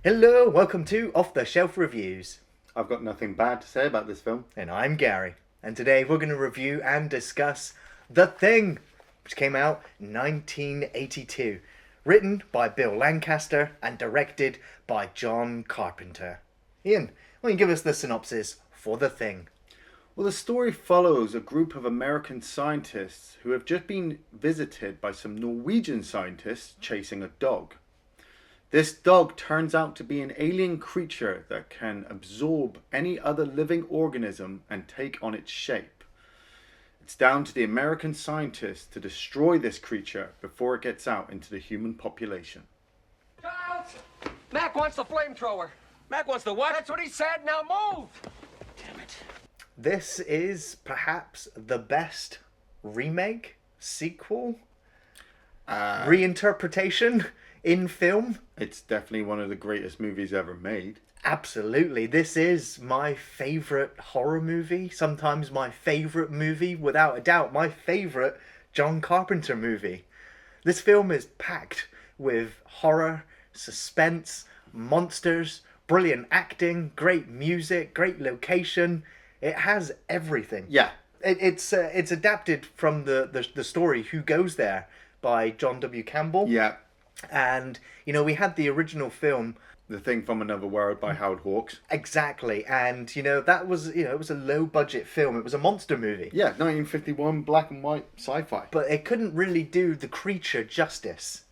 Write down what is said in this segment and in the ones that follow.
Hello, welcome to Off the Shelf Reviews. I've got nothing bad to say about this film. And I'm Gary. And today we're going to review and discuss The Thing, which came out in 1982. Written by Bill Lancaster and directed by John Carpenter. Ian, why don't you give us the synopsis for The Thing? Well, the story follows a group of American scientists who have just been visited by some Norwegian scientists chasing a dog. This dog turns out to be an alien creature that can absorb any other living organism and take on its shape. It's down to the American scientists to destroy this creature before it gets out into the human population. Giles! Mac wants the flamethrower. Mac wants the what? That's what he said. Now move! Damn it. This is perhaps the best remake, sequel, reinterpretation in film. It's definitely one of the greatest movies ever made. Absolutely. This is my favourite horror movie. Sometimes my favourite movie. Without a doubt, my favourite John Carpenter movie. This film is packed with horror, suspense, monsters, brilliant acting, great music, great location. It has everything. Yeah. It's adapted from the story Who Goes There by John W. Campbell. Yeah. And, we had the original film. The Thing from Another World by Howard Hawks. Exactly. And, that was, it was a low budget film. It was a monster movie. Yeah, 1951, black and white sci-fi. But it couldn't really do the creature justice.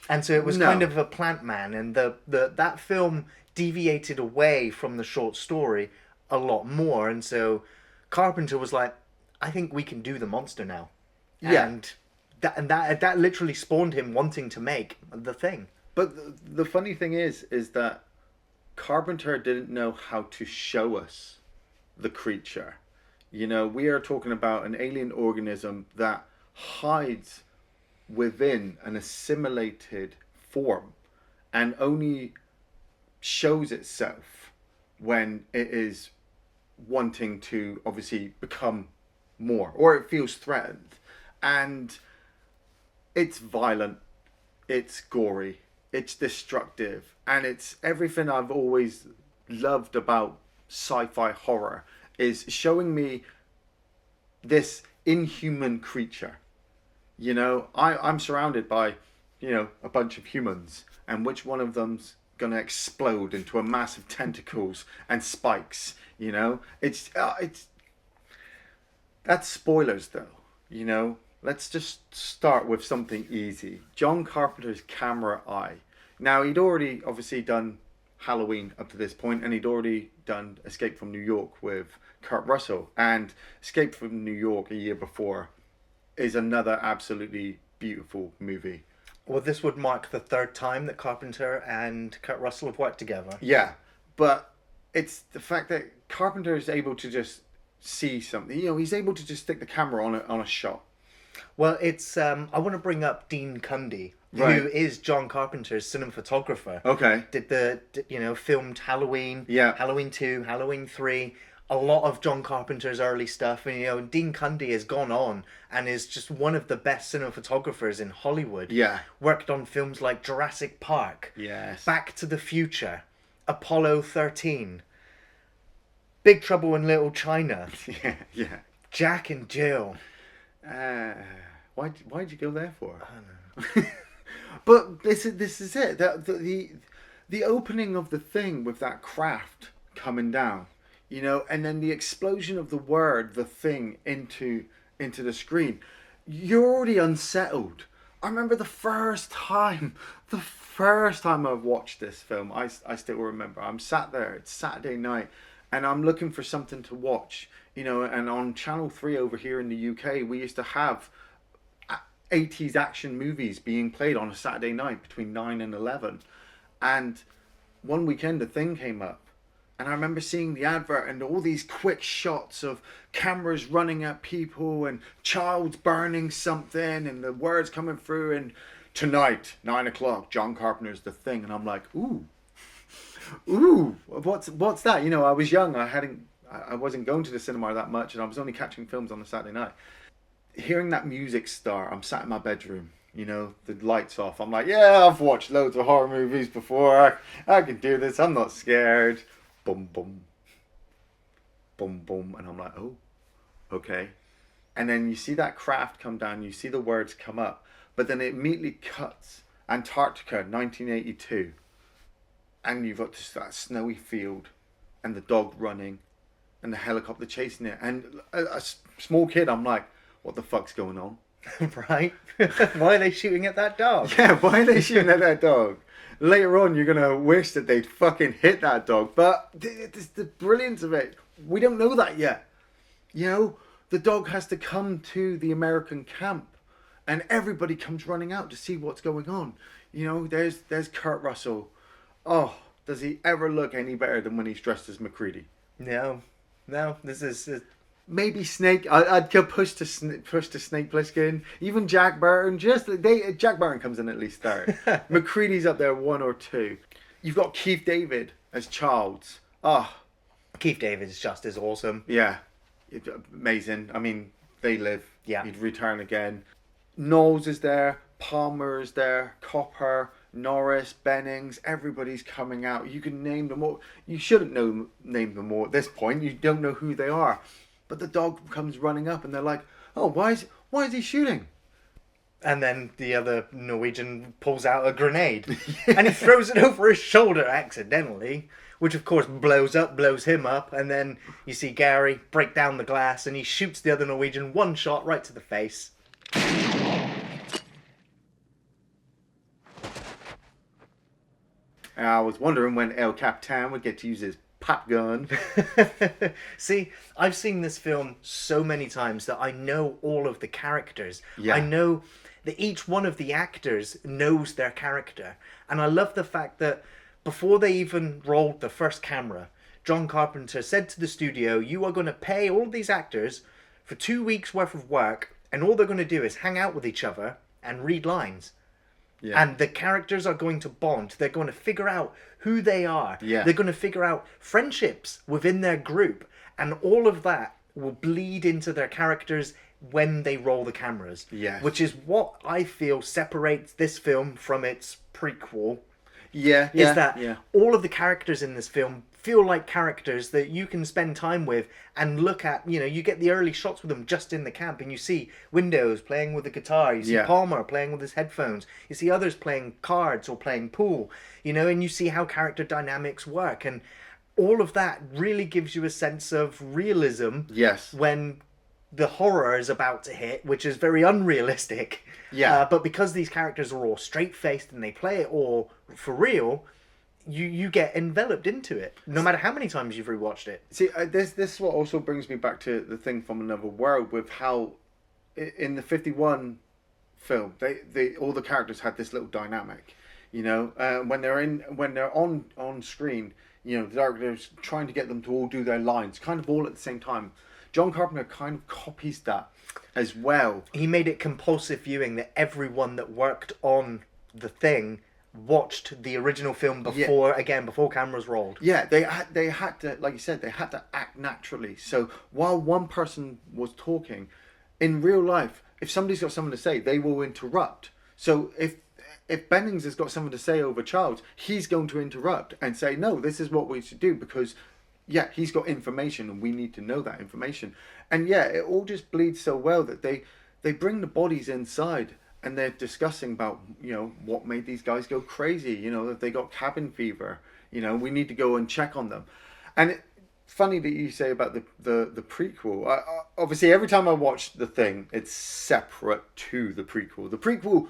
And so it was No. kind of a plant man. And that film deviated away from the short story a lot more. And so Carpenter was like, I think we can do the monster now. Yeah. And that literally spawned him wanting to make The Thing. But the funny thing is that Carpenter didn't know how to show us the creature. We are talking about an alien organism that hides within an assimilated form and only shows itself when it is wanting to obviously become more, or it feels threatened. And it's violent, it's gory, it's destructive, and it's everything I've always loved about sci-fi horror is showing me this inhuman creature. I'm surrounded by, a bunch of humans, and which one of them's gonna explode into a mass of tentacles and spikes, It's that's spoilers though, Let's just start with something easy. John Carpenter's camera eye. Now, he'd already obviously done Halloween up to this point, and he'd already done Escape from New York with Kurt Russell. And Escape from New York a year before is another absolutely beautiful movie. Well, this would mark the third time that Carpenter and Kurt Russell have worked together. Yeah, but it's the fact that Carpenter is able to just see something. He's able to just stick the camera on a shot. Well, it's I want to bring up Dean Cundey, Right. who is John Carpenter's cinematographer. Okay. Filmed Halloween, Yeah. Halloween 2, Halloween 3, a lot of John Carpenter's early stuff. And, Dean Cundey has gone on and is just one of the best cinematographers in Hollywood. Yeah. Worked on films like Jurassic Park, Yes. Back to the Future, Apollo 13, Big Trouble in Little China, Yeah. Jack and Jill. Why'd you go there for? I don't know. But this is it. The opening of The Thing with that craft coming down, and then the explosion of the word "the thing" into the screen. You're already unsettled. I remember the first time I've watched this film. I still remember. I'm sat there. It's Saturday night, and I'm looking for something to watch. And on Channel 3 over here in the UK, we used to have 80s action movies being played on a Saturday night between 9 and 11. And one weekend, The Thing came up. And I remember seeing the advert and all these quick shots of cameras running at people and child's burning something and the words coming through. And tonight, 9 o'clock, John Carpenter's The Thing. And I'm like, ooh, what's that? I was young. I wasn't going to the cinema that much, and I was only catching films on a Saturday night. Hearing that music start, I'm sat in my bedroom, you know, the lights off. I'm like, yeah, I've watched loads of horror movies before. I can do this. I'm not scared. Boom, boom. Boom, boom. And I'm like, oh, okay. And then you see that craft come down. You see the words come up. But then it immediately cuts. Antarctica, 1982. And you've got that snowy field. And the dog running. And the helicopter chasing it. And a small kid, I'm like, what the fuck's going on? Right? Why are they shooting at that dog? Yeah, why are they shooting at that dog? Later on, you're going to wish that they'd fucking hit that dog. But the brilliance of it, we don't know that yet. You know, the dog has to come to the American camp. And everybody comes running out to see what's going on. You know, there's Kurt Russell. Oh, does he ever look any better than when he's dressed as McCready? No, this is... Maybe Snake. I'd go push to Snake Plissken. Even Jack Burton. Jack Burton comes in at least third. McCready's up there 1 or 2. You've got Keith David as Childs. Keith David is just as awesome. Yeah, amazing. I mean, they live. Yeah. He'd return again. Knowles is there. Palmer is there. Copper, Norris, Bennings. Everybody's coming out. You can name them all. You shouldn't name them all at this point. You don't know who they are. But the dog comes running up and they're like, oh, why is he shooting? And then the other Norwegian pulls out a grenade. And he throws it over his shoulder accidentally, which of course blows him up. And then you see Gary break down the glass and he shoots the other Norwegian one shot right to the face. I was wondering when El Capitan would get to use his pop gun. See, I've seen this film so many times that I know all of the characters. Yeah. I know that each one of the actors knows their character. And I love the fact that before they even rolled the first camera, John Carpenter said to the studio, you are going to pay all these actors for 2 weeks worth of work, and all they're going to do is hang out with each other and read lines. Yeah. And the characters are going to bond. They're going to figure out who they are. Yeah. They're going to figure out friendships within their group. And all of that will bleed into their characters when they roll the cameras. Yes. Which is what I feel separates this film from its prequel. Yeah. Is that all of the characters in this film feel like characters that you can spend time with and look at. You know, you get the early shots with them just in the camp and you see Windows playing with the guitar, you see Palmer playing with his headphones, you see others playing cards or playing pool, you know, and you see how character dynamics work, and all of that really gives you a sense of realism. Yes. When the horror is about to hit, which is very unrealistic. Yeah. But because these characters are all straight-faced and they play it all for real, you get enveloped into it, no matter how many times you've rewatched it. See, this is what also brings me back to the thing from Another World, with how in the 51 film, they all the characters had this little dynamic, you know, when they're on screen, you know, the director's trying to get them to all do their lines, kind of all at the same time. John Carpenter kind of copies that as well. He made it compulsive viewing that everyone that worked on the thing watched the original film before cameras rolled. Yeah, they had to, like you said, they had to act naturally. So while one person was talking, in real life, if somebody's got something to say, they will interrupt. So if Bennings has got something to say over Childs, he's going to interrupt and say, no, this is what we should do, because he's got information and we need to know that information. And it all just bleeds so well that they bring the bodies inside and they're discussing about, you know, what made these guys go crazy, you know, that they got cabin fever, you know, we need to go and check on them. And funny that you say about the prequel. Obviously, every time I watch The Thing, it's separate to the prequel. The prequel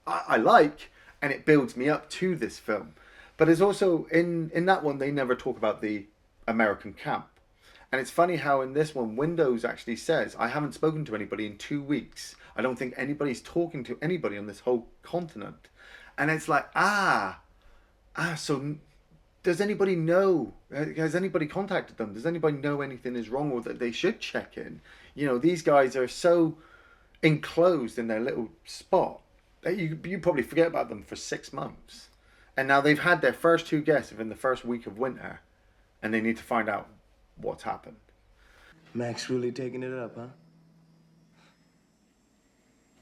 I like, and it builds me up to this film. But it's also, in that one, they never talk about the American camp. And it's funny how in this one, Windows actually says, I haven't spoken to anybody in 2 weeks. I don't think anybody's talking to anybody on this whole continent. And it's like, so does anybody know? Has anybody contacted them? Does anybody know anything is wrong or that they should check in? You know, these guys are so enclosed in their little spot that you probably forget about them for 6 months. And now they've had their first 2 guests within the first week of winter. And they need to find out what's happened. Mac's really taking it up, huh?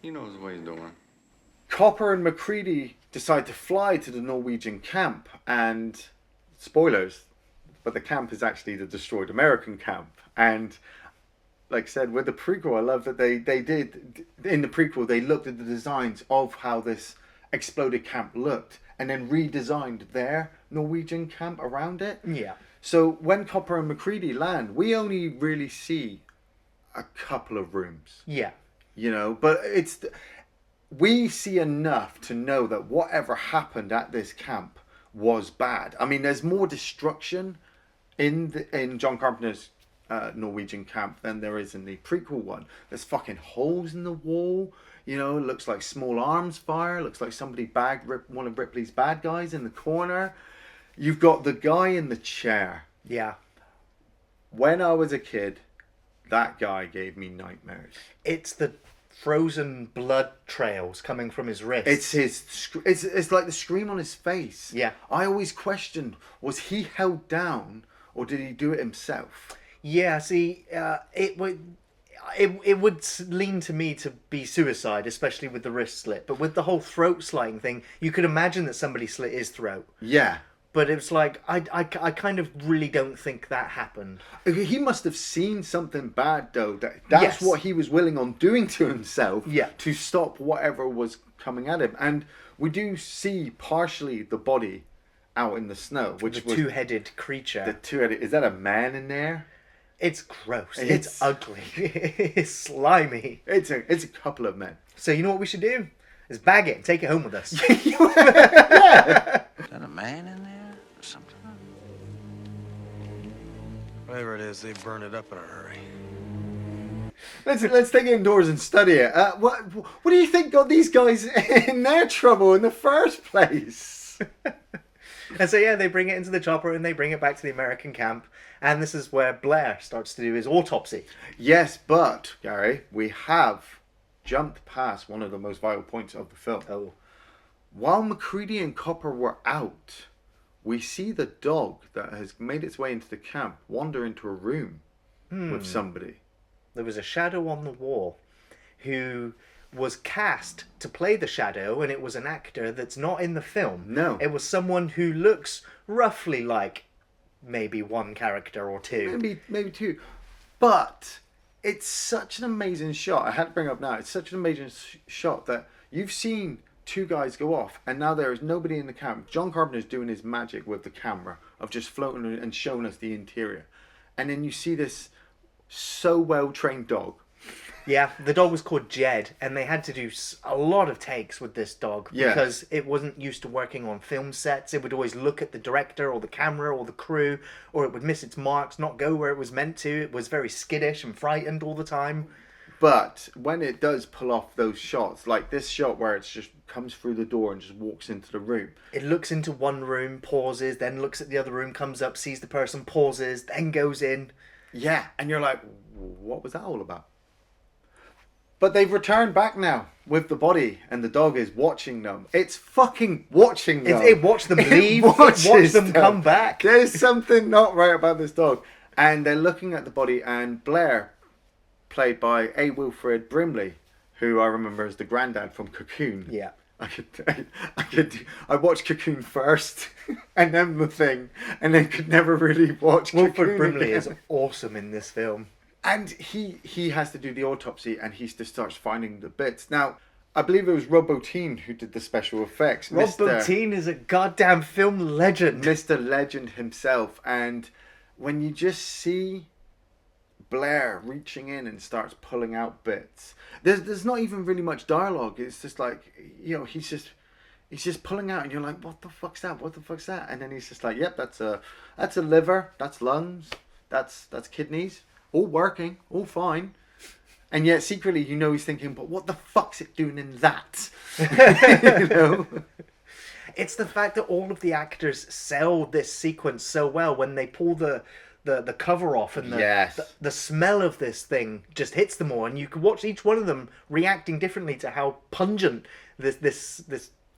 He knows what he's doing. Copper and MacReady decide to fly to the Norwegian camp, and spoilers, but the camp is actually the destroyed American camp. And like I said, with the prequel, I love that they did, in the prequel, they looked at the designs of how this exploded camp looked and then redesigned their Norwegian camp around it. Yeah. So when Copper and MacReady land, we only really see a couple of rooms. Yeah. You know, but we see enough to know that whatever happened at this camp was bad. I mean, there's more destruction in John Carpenter's Norwegian camp than there is in the prequel one. There's fucking holes in the wall. You know, it looks like small arms fire. Looks like somebody bagged one of Ripley's bad guys in the corner. You've got the guy in the chair. Yeah. When I was a kid, that guy gave me nightmares. It's the frozen blood trails coming from his wrist. It's like the scream on his face. Yeah. I always questioned, was he held down or did he do it himself? Yeah, see, it would lean to me to be suicide, especially with the wrist slit. But with the whole throat slitting thing, you could imagine that somebody slit his throat. Yeah. But it's like, I kind of really don't think that happened. He must have seen something bad, though. That's Yes. what he was willing on doing to himself. Yeah. To stop whatever was coming at him. And we do see partially the body out in the snow, which The was two-headed creature. the two-headed. Is that a man in there? It's gross. It's It's- ugly. It's slimy. It's a couple of men. So you know what we should do? Is bag it and take it home with us. Is that a man in there or something? Whatever it is, they burn it up in a hurry. Let's take it indoors and study it. What do you think got these guys in their trouble in the first place? And so yeah, they bring it into the chopper and they bring it back to the American camp. And this is where Blair starts to do his autopsy. Yes, but Gary, we have jumped past one of the most vital points of the film. Oh. While MacReady and Copper were out, we see the dog that has made its way into the camp wander into a room with somebody. There was a shadow on the wall who was cast to play the shadow, and it was an actor that's not in the film. No. It was someone who looks roughly like maybe one character or two. Maybe two. But it's such an amazing shot. I had to bring it up now. It's such an amazing shot that you've seen two guys go off, and now there is nobody in the camp. John Carpenter's doing his magic with the camera of just floating and showing us the interior. And then you see this so well-trained dog. Yeah, the dog was called Jed, and they had to do a lot of takes with this dog Yeah. because it wasn't used to working on film sets. It would always look at the director or the camera or the crew, or it would miss its marks, not go where it was meant to. It was very skittish and frightened all the time. But when it does pull off those shots, like this shot where it just comes through the door and just walks into the room. It looks into one room, pauses, then looks at the other room, comes up, sees the person, pauses, then goes in. Yeah, and you're like, what was that all about? But they've returned back now with the body, and the dog is watching them. It's fucking watching them. It watched them leave, it watches watched them come back. There's something not right about this dog. And they're looking at the body, and Blair, played by Wilford Brimley, who I remember as the granddad from Cocoon. Yeah. I watched Cocoon first, and then The Thing, and then could never really watch Wilford Cocoon Brimley again. is awesome in this film. And he has to do the autopsy, and he just starts finding the bits. Now, I believe it was Rob Bottin who did the special effects. Rob Bottin is a goddamn film legend. Mr. Legend himself. And when you just see Blair reaching in and starts pulling out bits, there's not even really much dialogue. It's just like, you know, he's just pulling out, and you're like, what the fuck's that? What the fuck's that? And then he's just like, yep, that's a liver, that's lungs, that's kidneys. All working, all fine. And yet secretly you know he's thinking, but what the fuck's it doing in that? You know? It's the fact that all of the actors sell this sequence so well when they pull the cover off, and the smell of this thing just hits them all, and you can watch each one of them reacting differently to how pungent this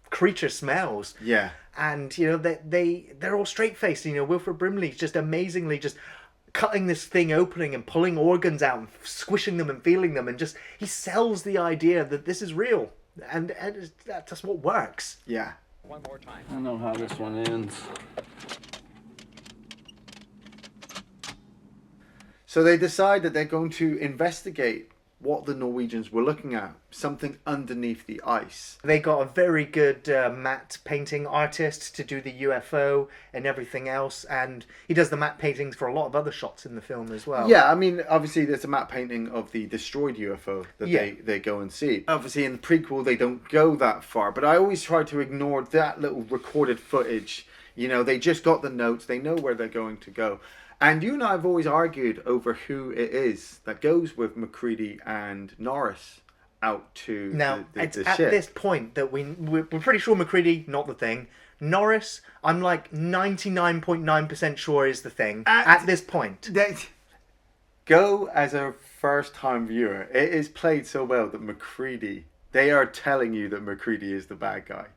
creature smells. Yeah. And you know they're all straight faced. You know, Wilford Brimley's just amazingly just cutting this thing opening and pulling organs out and squishing them and feeling them, and just he sells the idea that this is real. and that's just what works. Yeah. I know how this one ends. So they decide that they're going to investigate what the Norwegians were looking at, something underneath the ice. They got a very good matte painting artist to do the UFO and everything else, and he does the matte paintings for a lot of other shots in the film as well. Yeah, I mean, obviously there's a matte painting of the destroyed UFO that they go and see. Obviously in the prequel they don't go that far, but I always try to ignore that little recorded footage. You know, they just got the notes, they know where they're going to go. And you and I have always argued over who it is that goes with MacReady and Norris out to Now, the it's ship. at this point that we're pretty sure MacReady, not the thing. Norris, I'm like 99.9% sure is the thing at this point. Go as a first-time viewer. It is played so well that MacReady, they are telling you that MacReady is the bad guy.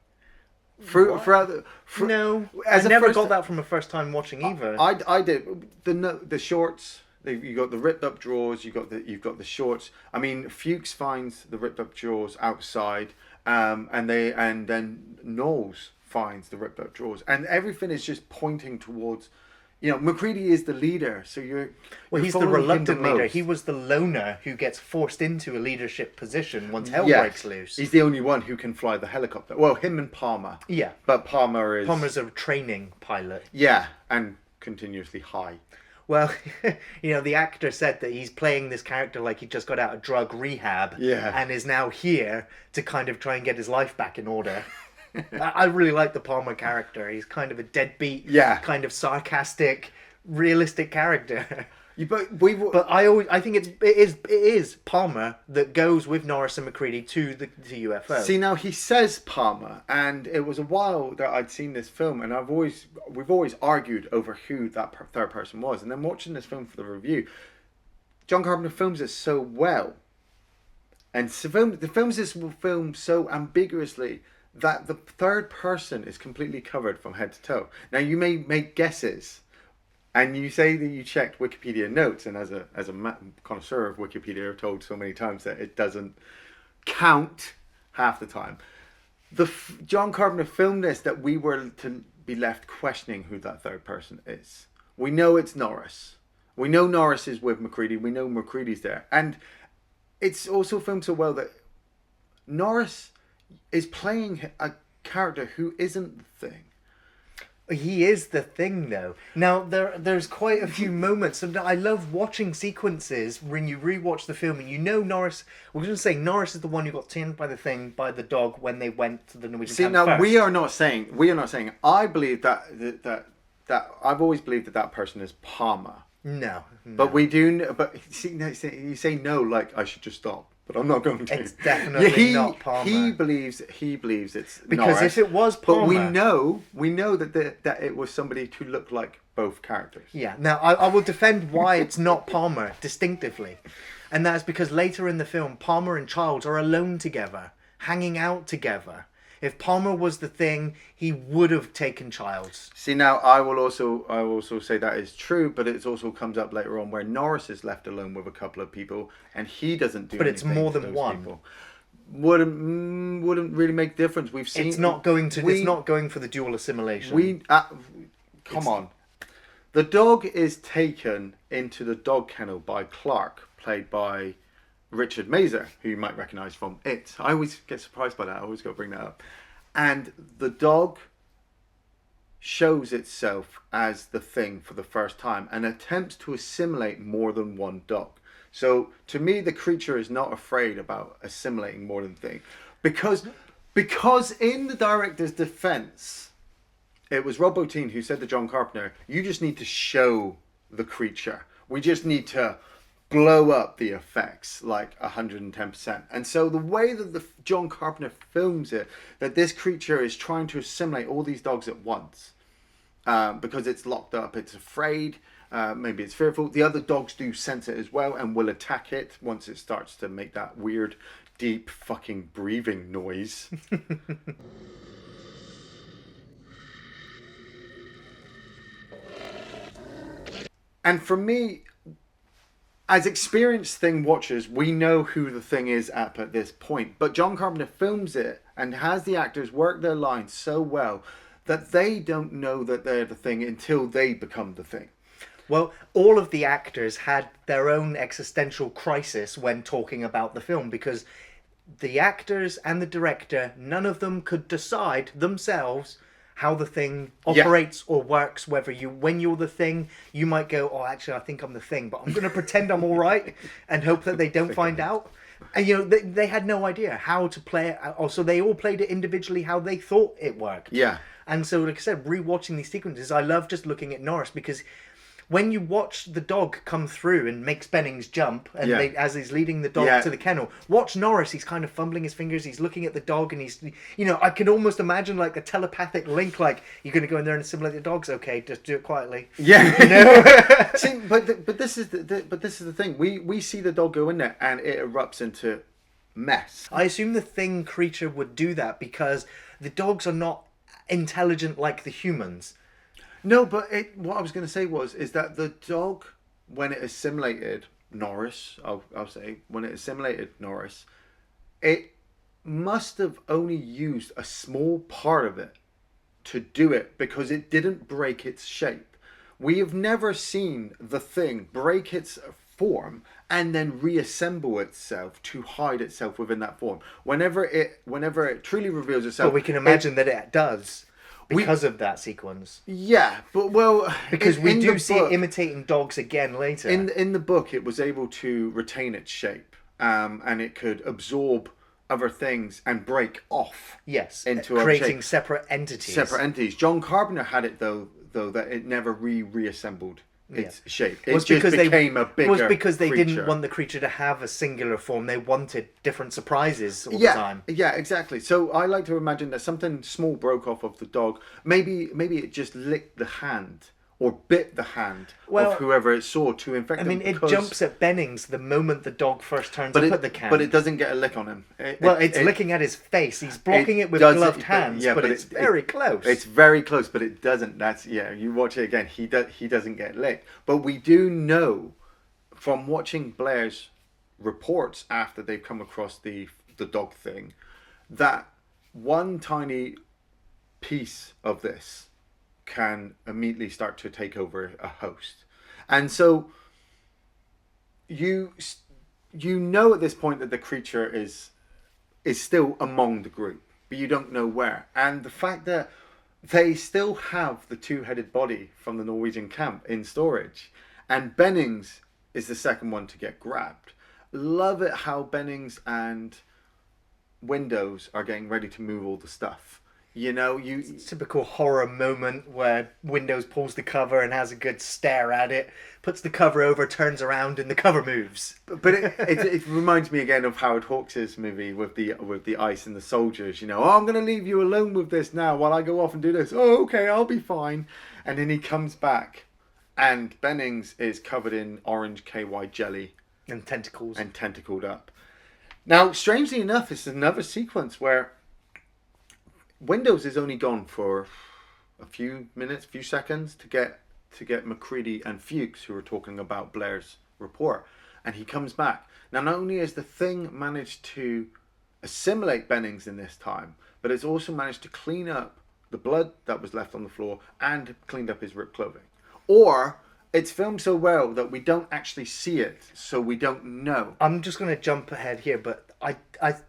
No, as I a never first- got that from a first time watching either. I did the shorts. You got the ripped up drawers. You've got the shorts. I mean, Fuchs finds the ripped up drawers outside, and then Knowles finds the ripped up drawers, and everything is just pointing towards. You know, MacReady is the leader, so you're He's the following him reluctant leader. most. He was the loner who gets forced into a leadership position once hell breaks loose. He's the only one who can fly the helicopter. Well, him and Palmer. Yeah. But Palmer's a training pilot. Yeah, and continuously high. Well, you know, the actor said that he's playing this character like he just got out of drug rehab and is now here to kind of try and get his life back in order. I really like the Palmer character. He's kind of a deadbeat, kind of sarcastic, realistic character. But I think it is Palmer that goes with Norris and MacReady to the UFO. See, now he says Palmer, and it was a while that I'd seen this film, and we've always argued over who that third person was. And then watching this film for the review, John Carpenter films it so well, and the films this film so ambiguously that the third person is completely covered from head to toe. Now you may make guesses. And you say that you checked Wikipedia notes, and as a connoisseur of Wikipedia, I've told so many times that it doesn't count half the time. John Carpenter filmed this that we were to be left questioning who that third person is. We know it's Norris. We know Norris is with MacReady. We know MacReady's there. And it's also filmed so well that Norris is playing a character who isn't the thing. He is the thing, though. Now, there's quite a few moments. And I love watching sequences when you rewatch the film and you know Norris... We're going to say Norris is the one who got turned by the dog when they went to the Norwegian camp now first. we are not saying. I believe that I've always believed that person is Palmer. No. But we do. But see, you say no, like I should just stop. But I'm not going to. It's definitely not Palmer. He believes it's because Norris, if it was Palmer, but we know that it was somebody to look like both characters. Yeah. Now I will defend why it's not Palmer distinctively, and that's because later in the film, Palmer and Childs are alone together, hanging out together. If Palmer was the thing, he would have taken Childs. See, now I will also say that is true, but it also comes up later on where Norris is left alone with a couple of people, and he doesn't do. But it's more for than those one. People. Wouldn't really make difference. We've seen it's not going for the dual assimilation. Come on. The dog is taken into the dog kennel by Clark, played by Richard Mazer, who you might recognise from It. I always get surprised by that. I always got to bring that up. And the dog shows itself as the thing for the first time and attempts to assimilate more than one dog. So to me, the creature is not afraid about assimilating more than thing, because in the director's defense, it was Rob Bottin who said to John Carpenter, "You just need to show the creature. We just need to blow up the effects like 110%. And so the way that John Carpenter films it, that this creature is trying to assimilate all these dogs at once, because it's locked up, it's afraid, maybe it's fearful. The other dogs do sense it as well and will attack it once it starts to make that weird, deep fucking breathing noise. And for me, as experienced Thing watchers, we know who the Thing is at this point. But John Carpenter films it and has the actors work their lines so well that they don't know that they're the Thing until they become the Thing. Well, all of the actors had their own existential crisis when talking about the film, because the actors and the director, none of them could decide themselves how the Thing operates or works. Whether when you're the Thing, you might go, oh, actually, I think I'm the Thing, but I'm going to pretend I'm all right and hope that they don't find out. And, they had no idea how to play it. Also, they all played it individually how they thought it worked. Yeah. And so, like I said, rewatching these sequences, I love just looking at Norris, because when you watch the dog come through and makes Bennings jump, and as he's leading the dog to the kennel, watch Norris. He's kind of fumbling his fingers. He's looking at the dog, and he's, I can almost imagine like a telepathic link. Like, you're going to go in there and assimilate the dogs. Okay, just do it quietly. Yeah. See, but this is the thing. We see the dog go in there, and it erupts into mess. I assume the Thing creature would do that because the dogs are not intelligent like the humans. No, but what I was going to say is that the dog, when it assimilated Norris, I'll say, when it assimilated Norris, it must have only used a small part of it to do it, because it didn't break its shape. We have never seen the Thing break its form and then reassemble itself to hide itself within that form. Whenever it truly reveals itself, But we can imagine that it does. Because of that sequence. Yeah, but because we do see book, it imitating dogs again later. In the book, it was able to retain its shape, and it could absorb other things and break off. Yes, into creating separate entities. John Carpenter had it though that it never reassembled its shape. It was just became a bigger. Was because they creature. didn't want the creature to have a singular form. They wanted different surprises all the time. Yeah, exactly. So I like to imagine that something small broke off of the dog. Maybe it just licked the hand or bit the hand of whoever it saw to infect them. It jumps at Bennings the moment the dog first turns up at the can. But it doesn't get a lick on him. It's licking at his face. He's blocking it with gloved hands, but it's very close. It's very close, but it doesn't. You watch it again, he doesn't get licked. But we do know from watching Blair's reports after they've come across the dog thing that one tiny piece of this can immediately start to take over a host. And so you know at this point that the creature is still among the group, but you don't know where. And the fact that they still have the two-headed body from the Norwegian camp in storage, and Bennings is the second one to get grabbed. Love it how Bennings and Windows are getting ready to move all the stuff. Typical horror moment where Windows pulls the cover and has a good stare at it, puts the cover over, turns around, and the cover moves. But it reminds me again of Howard Hawks' movie with the ice and the soldiers. I'm going to leave you alone with this now while I go off and do this. Oh, okay, I'll be fine. And then he comes back, and Bennings is covered in orange KY jelly and tentacles and tentacled up. Now, strangely enough, it's another sequence where Windows is only gone for a few minutes, few seconds to get McCready and Fuchs, who are talking about Blair's report, and he comes back. Now, not only has the Thing managed to assimilate Bennings in this time, but it's also managed to clean up the blood that was left on the floor and cleaned up his ripped clothing. Or it's filmed so well that we don't actually see it, so we don't know. I'm just going to jump ahead here, but I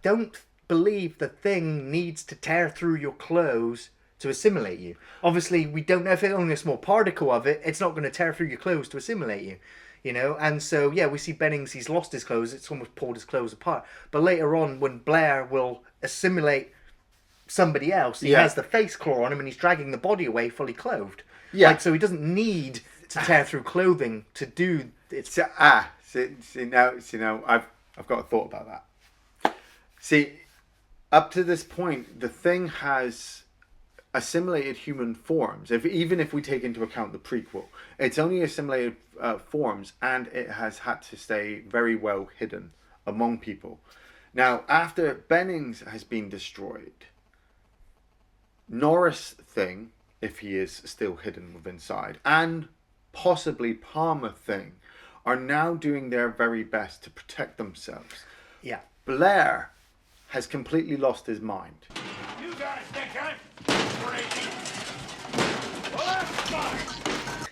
don't believe the Thing needs to tear through your clothes to assimilate you. Obviously, we don't know if it's only a small particle of it. It's not going to tear through your clothes to assimilate you, And so, we see Bennings, he's lost his clothes. It's almost pulled his clothes apart. But later on, when Blair will assimilate somebody else, he has the face claw on him and he's dragging the body away fully clothed. Yeah. So he doesn't need to tear through clothing to do it. See, now, I've got a thought about that. See, up to this point, the Thing has assimilated human forms. Even if we take into account the prequel, it's only assimilated forms, and it has had to stay very well hidden among people. Now, after Bennings has been destroyed, Norris Thing, if he is still hidden within inside, and possibly Palmer Thing, are now doing their very best to protect themselves. Yeah. Blair has completely lost his mind. You guys think I'm crazy? Well, that's fine.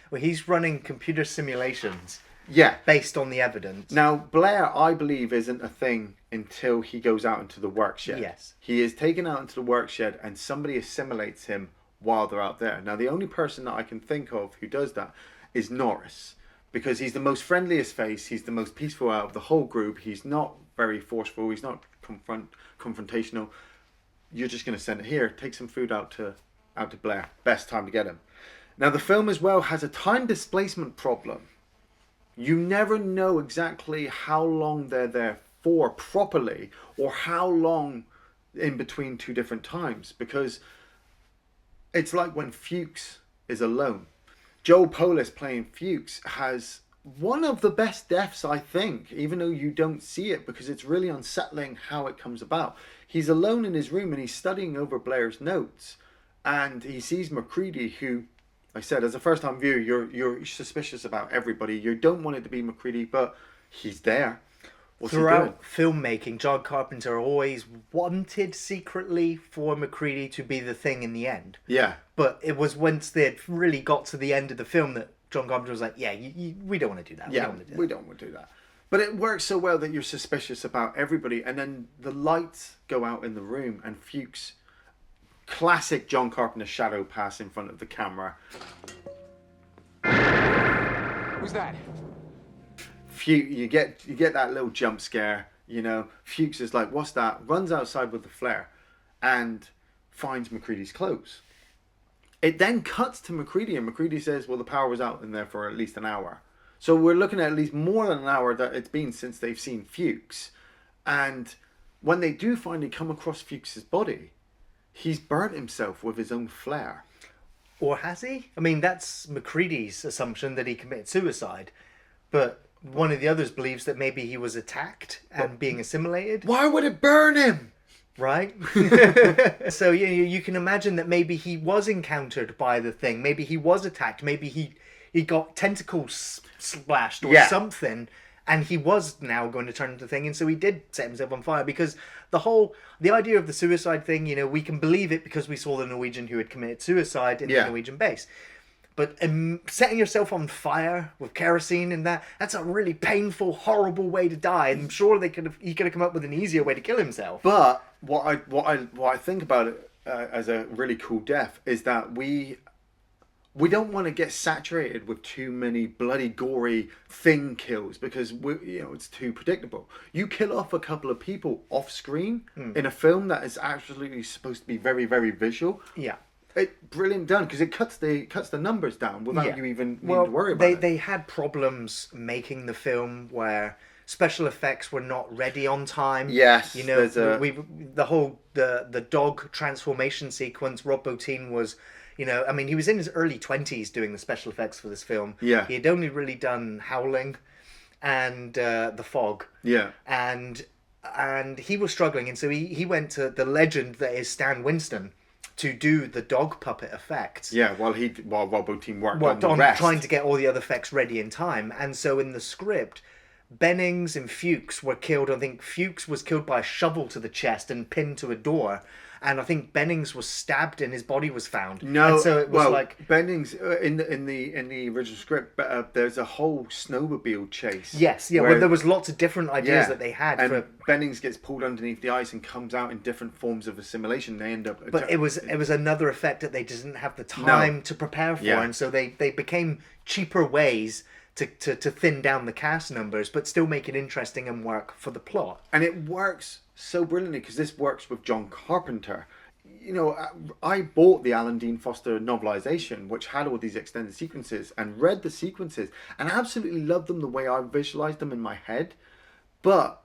Well, he's running computer simulations Yeah. based on the evidence. Now, Blair, I believe, isn't a thing until he goes out into the work shed. Yes. He is taken out into the work shed and somebody assimilates him while they're out there. Now, the only person that I can think of who does that is Norris, because he's the most friendliest face. He's the most peaceful out of the whole group. He's not very forceful. He's not confrontational. You're just going to send it here. Take some food out to Blair. Best time to get him. Now, the film as well has a time displacement problem. You never know exactly how long they're there for properly, or how long in between two different times, because it's like when Fuchs is alone. Joel Polis playing Fuchs has one of the best deaths, I think, even though you don't see it, because it's really unsettling how it comes about. He's alone in his room and he's studying over Blair's notes, and he sees MacReady, who, like I said, as a first-time viewer, you're suspicious about everybody. You don't want it to be MacReady, but he's there. What's he doing? Throughout filmmaking, John Carpenter always wanted secretly for MacReady to be the thing in the end. Yeah. But it was once they'd really got to the end of the film that John Carpenter was like, yeah, we don't want to do that. Yeah, we don't want to do that. But it works so well that you're suspicious about everybody. And then the lights go out in the room and Fuchs, classic John Carpenter shadow pass in front of the camera. Who's that? You get that little jump scare, you know. Fuchs is like, what's that? Runs outside with the flare and finds MacReady's clothes. It then cuts to MacReady, and MacReady says, well, the power was out in there for at least an hour. So we're looking at least more than an hour that it's been since they've seen Fuchs. And when they do finally come across Fuchs's body, he's burnt himself with his own flare. Or has he? I mean, that's MacReady's assumption that he committed suicide. But one of the others believes that maybe he was attacked and being assimilated. Why would it burn him? Right? So you can imagine that maybe he was encountered by the thing. Maybe he was attacked. Maybe he got tentacles splashed or something. And he was now going to turn into the thing. And so he did set himself on fire. Because the idea of the suicide thing, you know, we can believe it because we saw the Norwegian who had committed suicide in the Norwegian base. But setting yourself on fire with kerosene and that's a really painful, horrible way to die. And I'm sure he could have come up with an easier way to kill himself. But what I think about it as a really cool death is that we don't want to get saturated with too many bloody gory thing kills, because it's too predictable. You kill off a couple of people off screen in a film that is absolutely supposed to be very, very visual. Yeah. Brilliant done, because it cuts the numbers down without you even needing to worry about it. They had problems making the film where special effects were not ready on time. Yes, you know, the dog transformation sequence. Rob Bottin was, you know, I mean, he was in his early 20s doing the special effects for this film. Yeah, he had only really done Howling and The Fog. Yeah, and he was struggling, and so he went to the legend that is Stan Winston to do the dog puppet effects. Yeah, while Rob Bottin worked on the rest. Trying to get all the other effects ready in time. And so in the script, Bennings and Fuchs were killed. I think Fuchs was killed by a shovel to the chest and pinned to a door. And I think Bennings was stabbed and his body was found. No, and so it was Bennings in the original script, there's a whole snowmobile chase. Yes, yeah. Well, there was lots of different ideas that they had. And Bennings gets pulled underneath the ice and comes out in different forms of assimilation. They end up. But it was another effect that they didn't have the time to prepare for, and so they became cheaper ways to thin down the cast numbers, but still make it interesting and work for the plot. And it works so brilliantly because this works with John Carpenter. You know, I bought the Alan Dean Foster novelization, which had all these extended sequences, and read the sequences, and absolutely loved them the way I visualized them in my head. But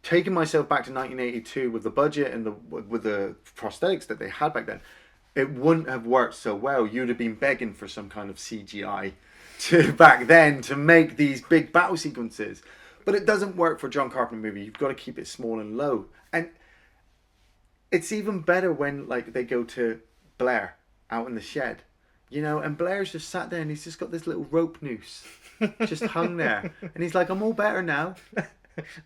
taking myself back to 1982 with the budget and with the prosthetics that they had back then, it wouldn't have worked so well. You'd have been begging for some kind of CGI back then to make these big battle sequences. But it doesn't work for a John Carpenter movie. You've got to keep it small and low. And it's even better when they go to Blair out in the shed. You know, and Blair's just sat there and he's just got this little rope noose just hung there. And he's like, I'm all better now.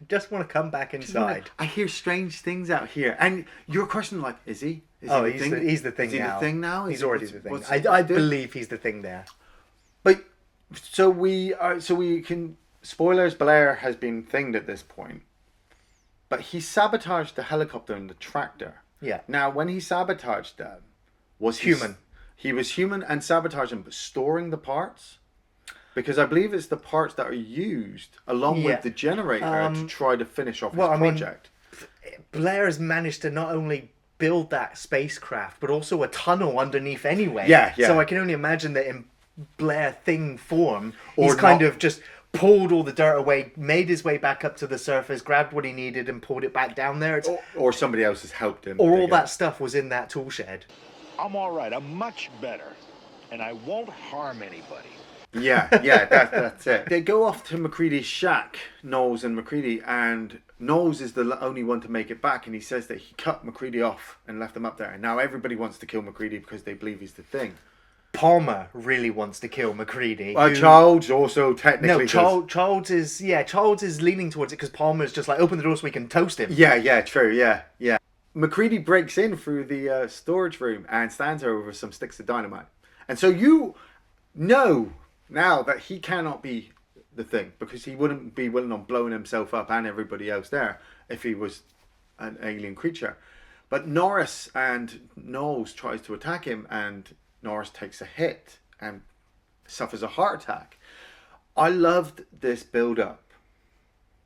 Just want to come back inside. I hear strange things out here. And you're questioning, like, is he? He's the thing is he now. the thing now? He's already the thing. I believe he's the thing there. But so we can, spoilers, Blair has been thinged at this point. But he sabotaged the helicopter and the tractor. Yeah. Now, when he sabotaged them, was human. He was human and sabotaged them, but storing the parts? Because I believe it's the parts that are used along with the generator to try to finish off his project. Blair has managed to not only build that spacecraft, but also a tunnel underneath anyway. Yeah. So I can only imagine that in Blair thing form, he's kind of just pulled all the dirt away, made his way back up to the surface, grabbed what he needed and pulled it back down there. Or somebody else has helped him. Or all that stuff was in that tool shed. I'm all right. I'm much better. And I won't harm anybody. Yeah, that's it. They go off to McCready's shack, Knowles and McCready, and Knowles is the only one to make it back, and he says that he cut McCready off and left him up there. And now everybody wants to kill McCready because they believe he's the thing. Palmer really wants to kill McCready. Childs also technically Childs is leaning towards it because Palmer's just like, open the door so we can toast him. Yeah, true, yeah. McCready breaks in through the storage room and stands over some sticks of dynamite. And so you know now that he cannot be the thing, because he wouldn't be willing on blowing himself up and everybody else there if he was an alien creature. But Norris and Knowles tries to attack him, and Norris takes a hit and suffers a heart attack. I loved this build-up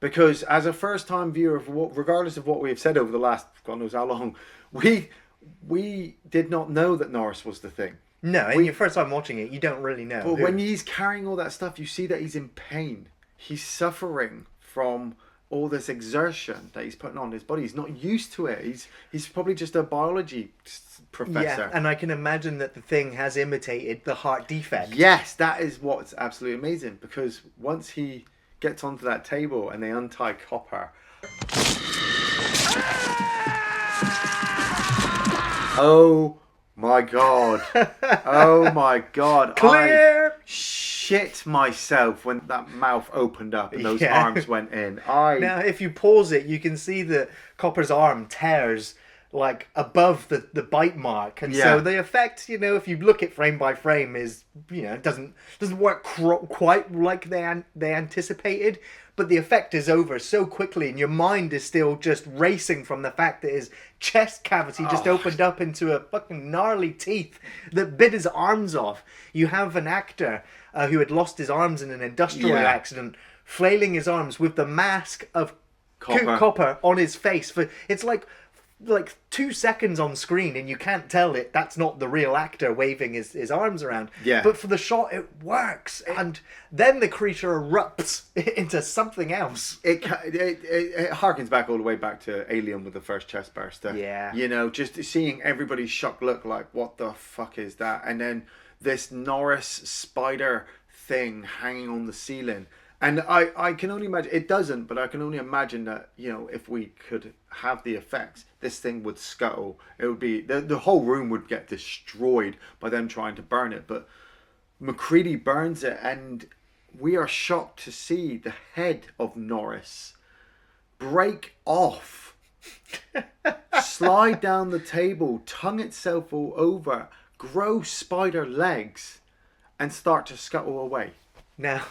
because as a first-time viewer, regardless of what we've said over the last God knows how long, we did not know that Norris was the thing. No, and your first time watching it, you don't really know. But when he's carrying all that stuff, you see that he's in pain. He's suffering from all this exertion that he's putting on his body. He's not used to it. He's probably just a biology professor. Yeah, and I can imagine that the thing has imitated the heart defect. Yes, that is what's absolutely amazing, because once he gets onto that table and they untie Copper... Oh my god. Oh my god. Clear! I shit myself when that mouth opened up and those arms went in. Now, if you pause it, you can see that Copper's arm tears like above the bite mark, and so the effect, if you look at frame by frame, is doesn't work quite like they anticipated, but the effect is over so quickly, and your mind is still just racing from the fact that his chest cavity just opened up into a fucking gnarly teeth that bit his arms off. You have an actor who had lost his arms in an industrial accident, flailing his arms with the mask of Copper on his face. It's like 2 seconds on screen, and you can't tell that's not the real actor waving his arms around. Yeah. But for the shot, it works, and then the creature erupts into something else. It harkens back all the way back to Alien with the first chest burster. Yeah. Just seeing everybody's shocked look, like, what the fuck is that? And then this Norris spider thing hanging on the ceiling. And I can only imagine, it doesn't, but I can only imagine that, if we could have the effects, this thing would scuttle. It would be, the whole room would get destroyed by them trying to burn it. But McCready burns it, and we are shocked to see the head of Norris break off, slide down the table, tongue itself all over, grow spider legs, and start to scuttle away. Now...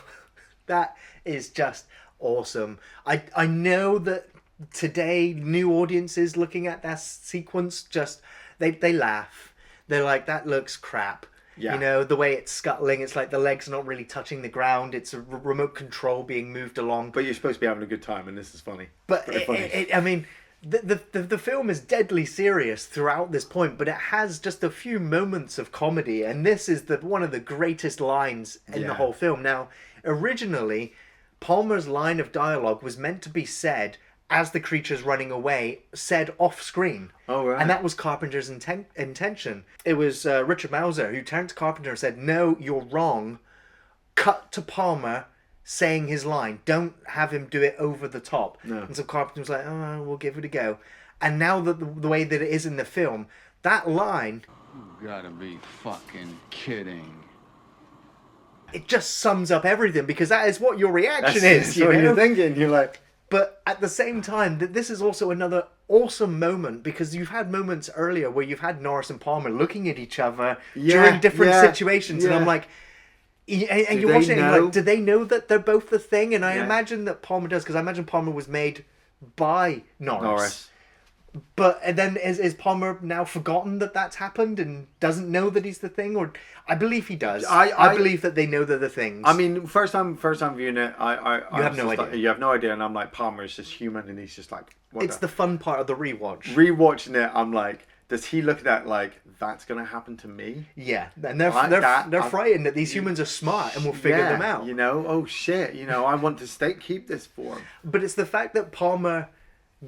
that is just awesome. I know that today new audiences looking at that sequence just they laugh. They're like, that looks crap. Yeah. The way it's scuttling, it's like the legs are not really touching the ground. It's a remote control being moved along. But you're supposed to be having a good time, and this is funny. But I mean, the film is deadly serious throughout this point, but it has just a few moments of comedy, and this is one of the greatest lines in the whole film. Now, originally, Palmer's line of dialogue was meant to be said as the creature's running away, said off screen. Oh, right. And that was Carpenter's intention. It was Richard Mauser who turned to Carpenter and said, "No, you're wrong. Cut to Palmer saying his line. Don't have him do it over the top." No. And so Carpenter was like, "Oh, we'll give it a go." And now the way that it is in the film, that line You gotta be fucking kidding. It just sums up everything, because that is what your reaction That's is. You what know? you're thinking. You're like, But at the same time, this is also another awesome moment, because you've had moments earlier where you've had Norris and Palmer looking at each other during different situations, and I'm like, and you're watching it and you're like, do they know that they're both the thing? And I imagine that Palmer does, because I imagine Palmer was made by Norris. But and then is Palmer now forgotten that that's happened and doesn't know that he's the thing? Or I believe he does. I believe that they know they're the things. I mean, first time viewing it, You have no idea. Like, you have no idea, and I'm like, Palmer is just human, and he's just like, what It's the fun part of the rewatch. Rewatching it, I'm like, does he look at that like, that's gonna happen to me? Yeah, and they're I'm frightened that these humans are smart and will figure them out. You know, oh shit, you know, I want to keep this for him. But it's the fact that Palmer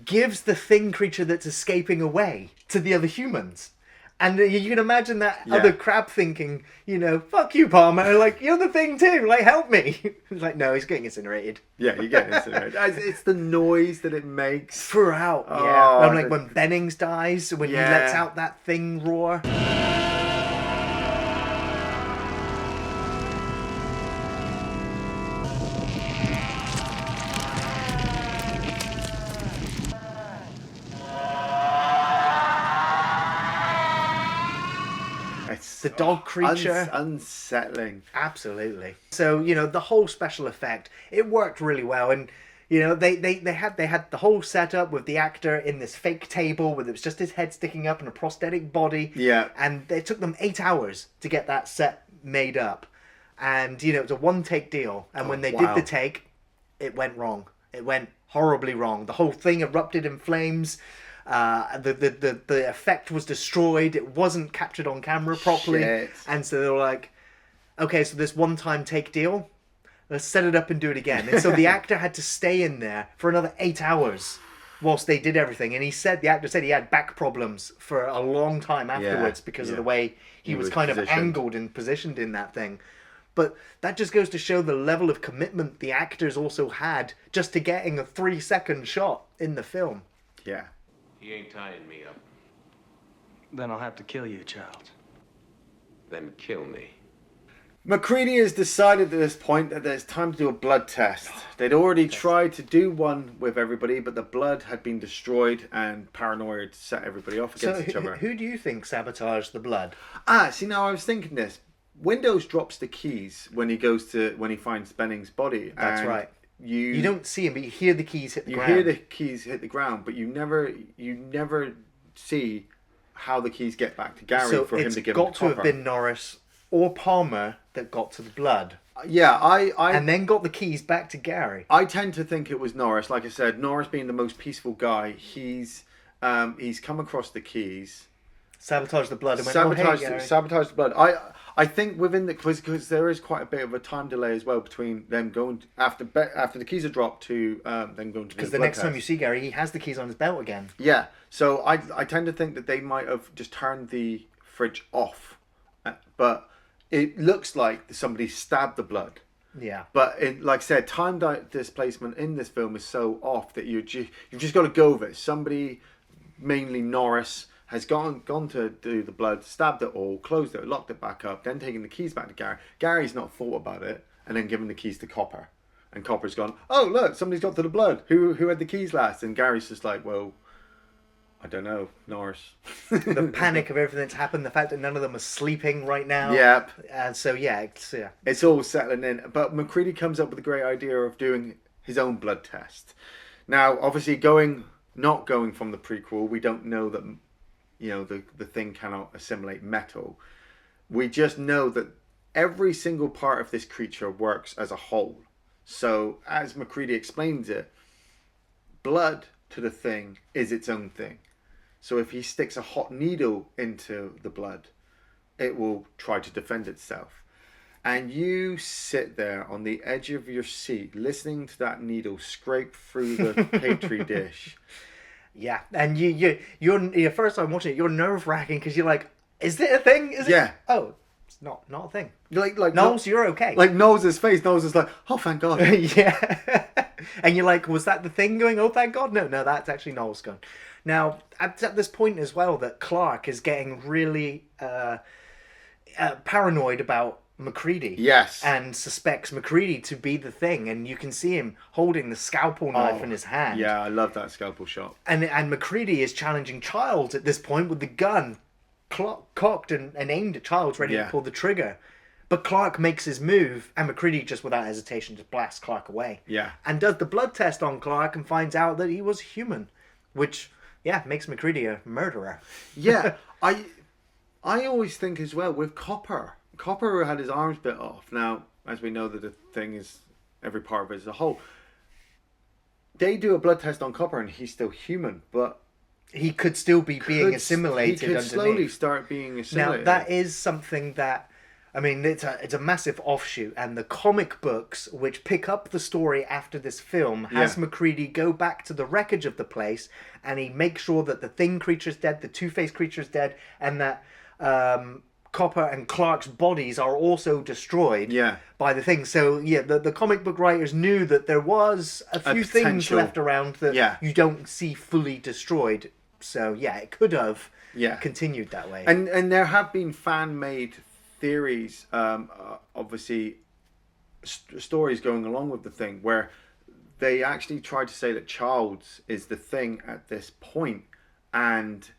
gives the thing creature that's escaping away to the other humans. And you can imagine that other crab thinking, you know, fuck you, Palmer. Like, you're the thing too. Like, help me. It's like, no, he's getting incinerated. Yeah, you get incinerated. It's the noise that it makes. Throughout, Oh, I'm like, when Bennings dies, when he lets out that thing roar. The dog creature. Unsettling. Absolutely. So, you know, the whole special effect, it worked really well. And, you know, they had the whole setup with the actor in this fake table where it was just his head sticking up and a prosthetic body. Yeah. And it took them 8 hours to get that set made up. And, you know, it was a one-take deal. And when they did the take, it went wrong. It went horribly wrong. The whole thing erupted in flames. The effect was destroyed. It wasn't captured on camera properly. Shit. And so they were like, okay, so this one-time take deal, let's set it up and do it again. And so the actor had to stay in there for another 8 hours whilst they did everything. And the actor said he had back problems for a long time afterwards because of the way he was kind of angled and positioned in that thing. But that just goes to show the level of commitment the actors also had just to getting a 3-second shot in the film. Yeah. He ain't tying me up. Then I'll have to kill you, child. Then kill me. MacReady has decided at this point that it's time to do a blood test. They'd already tried to do one with everybody, but the blood had been destroyed and Paranoia had set everybody off against each other. Who do you think sabotaged the blood? See, now I was thinking this. Windows drops the keys when he finds Benning's body. That's and right. You don't see him, but you hear the keys hit the ground. You hear the keys hit the ground, but you never see how the keys get back to Gary for him to give him the it's got to have been Norris or Palmer that got to the blood. Yeah, and then got the keys back to Gary. I tend to think it was Norris. Like I said, Norris being the most peaceful guy, he's come across the keys, sabotaged the blood, and sabotaged the blood. I think within the because there is quite a bit of a time delay as well between them going after the keys are dropped to them going to because the next time you see Gary, he has the keys on his belt again. Yeah, so I tend to think that they might have just turned the fridge off, but it looks like somebody stabbed the blood. Yeah, but like I said, time displacement in this film is so off that you've just got to go with it. Somebody, mainly Norris, has gone to do the blood, stabbed it all, closed it, locked it back up, then taking the keys back to Gary. Gary's not thought about it, and then giving the keys to Copper. And Copper's gone, oh, look, somebody's got to the blood. Who had the keys last? And Gary's just like, well, I don't know, Norris. The panic of everything that's happened, the fact that none of them are sleeping right now. Yep. And so, it's all settling in. But MacReady comes up with a great idea of doing his own blood test. Now, obviously, not going from the prequel, we don't know that... You know, the thing cannot assimilate metal. We just know that every single part of this creature works as a whole. So, as MacReady explains it, blood to the thing is its own thing. So if he sticks a hot needle into the blood, it will try to defend itself. And you sit there on the edge of your seat, listening to that needle scrape through the Petri dish. Yeah, and you're first time watching it, you're nerve wracking because you're like, is it a thing? Is it? Oh, it's not a thing. Like Knowles, you're okay. Like Knowles' face. Knowles is like, oh, thank God. Yeah, and you're like, was that the thing going? Oh, thank God. No, that's actually Knowles gone. Now, at this point as well, that Clark is getting really paranoid about MacReady. Yes. And suspects MacReady to be the thing. And you can see him holding the scalpel knife in his hand. Yeah, I love that scalpel shot. And MacReady is challenging Childs at this point with the gun cocked and aimed at Childs, ready to pull the trigger. But Clark makes his move, and MacReady just without hesitation just blasts Clark away. Yeah. And does the blood test on Clark and finds out that he was human, which makes MacReady a murderer. Yeah, I always think as well with Copper had his arms bit off. Now, as we know that the thing is every part of it is a whole. They do a blood test on Copper and he's still human, but he could still be being assimilated. He could underneath. slowly start being assimilated. Now that is something that, I mean, it's a massive offshoot, and the comic books which pick up the story after this film has MacReady go back to the wreckage of the place, and he makes sure that the Thing creature's dead, the Two-Face creature's dead, and that Copper and Clark's bodies are also destroyed by the Thing. So the comic book writers knew that there was a few things left around that you don't see fully destroyed. So it could have continued that way. And there have been fan-made theories, obviously stories going along with the Thing, where they actually tried to say that Childs is the Thing at this point, and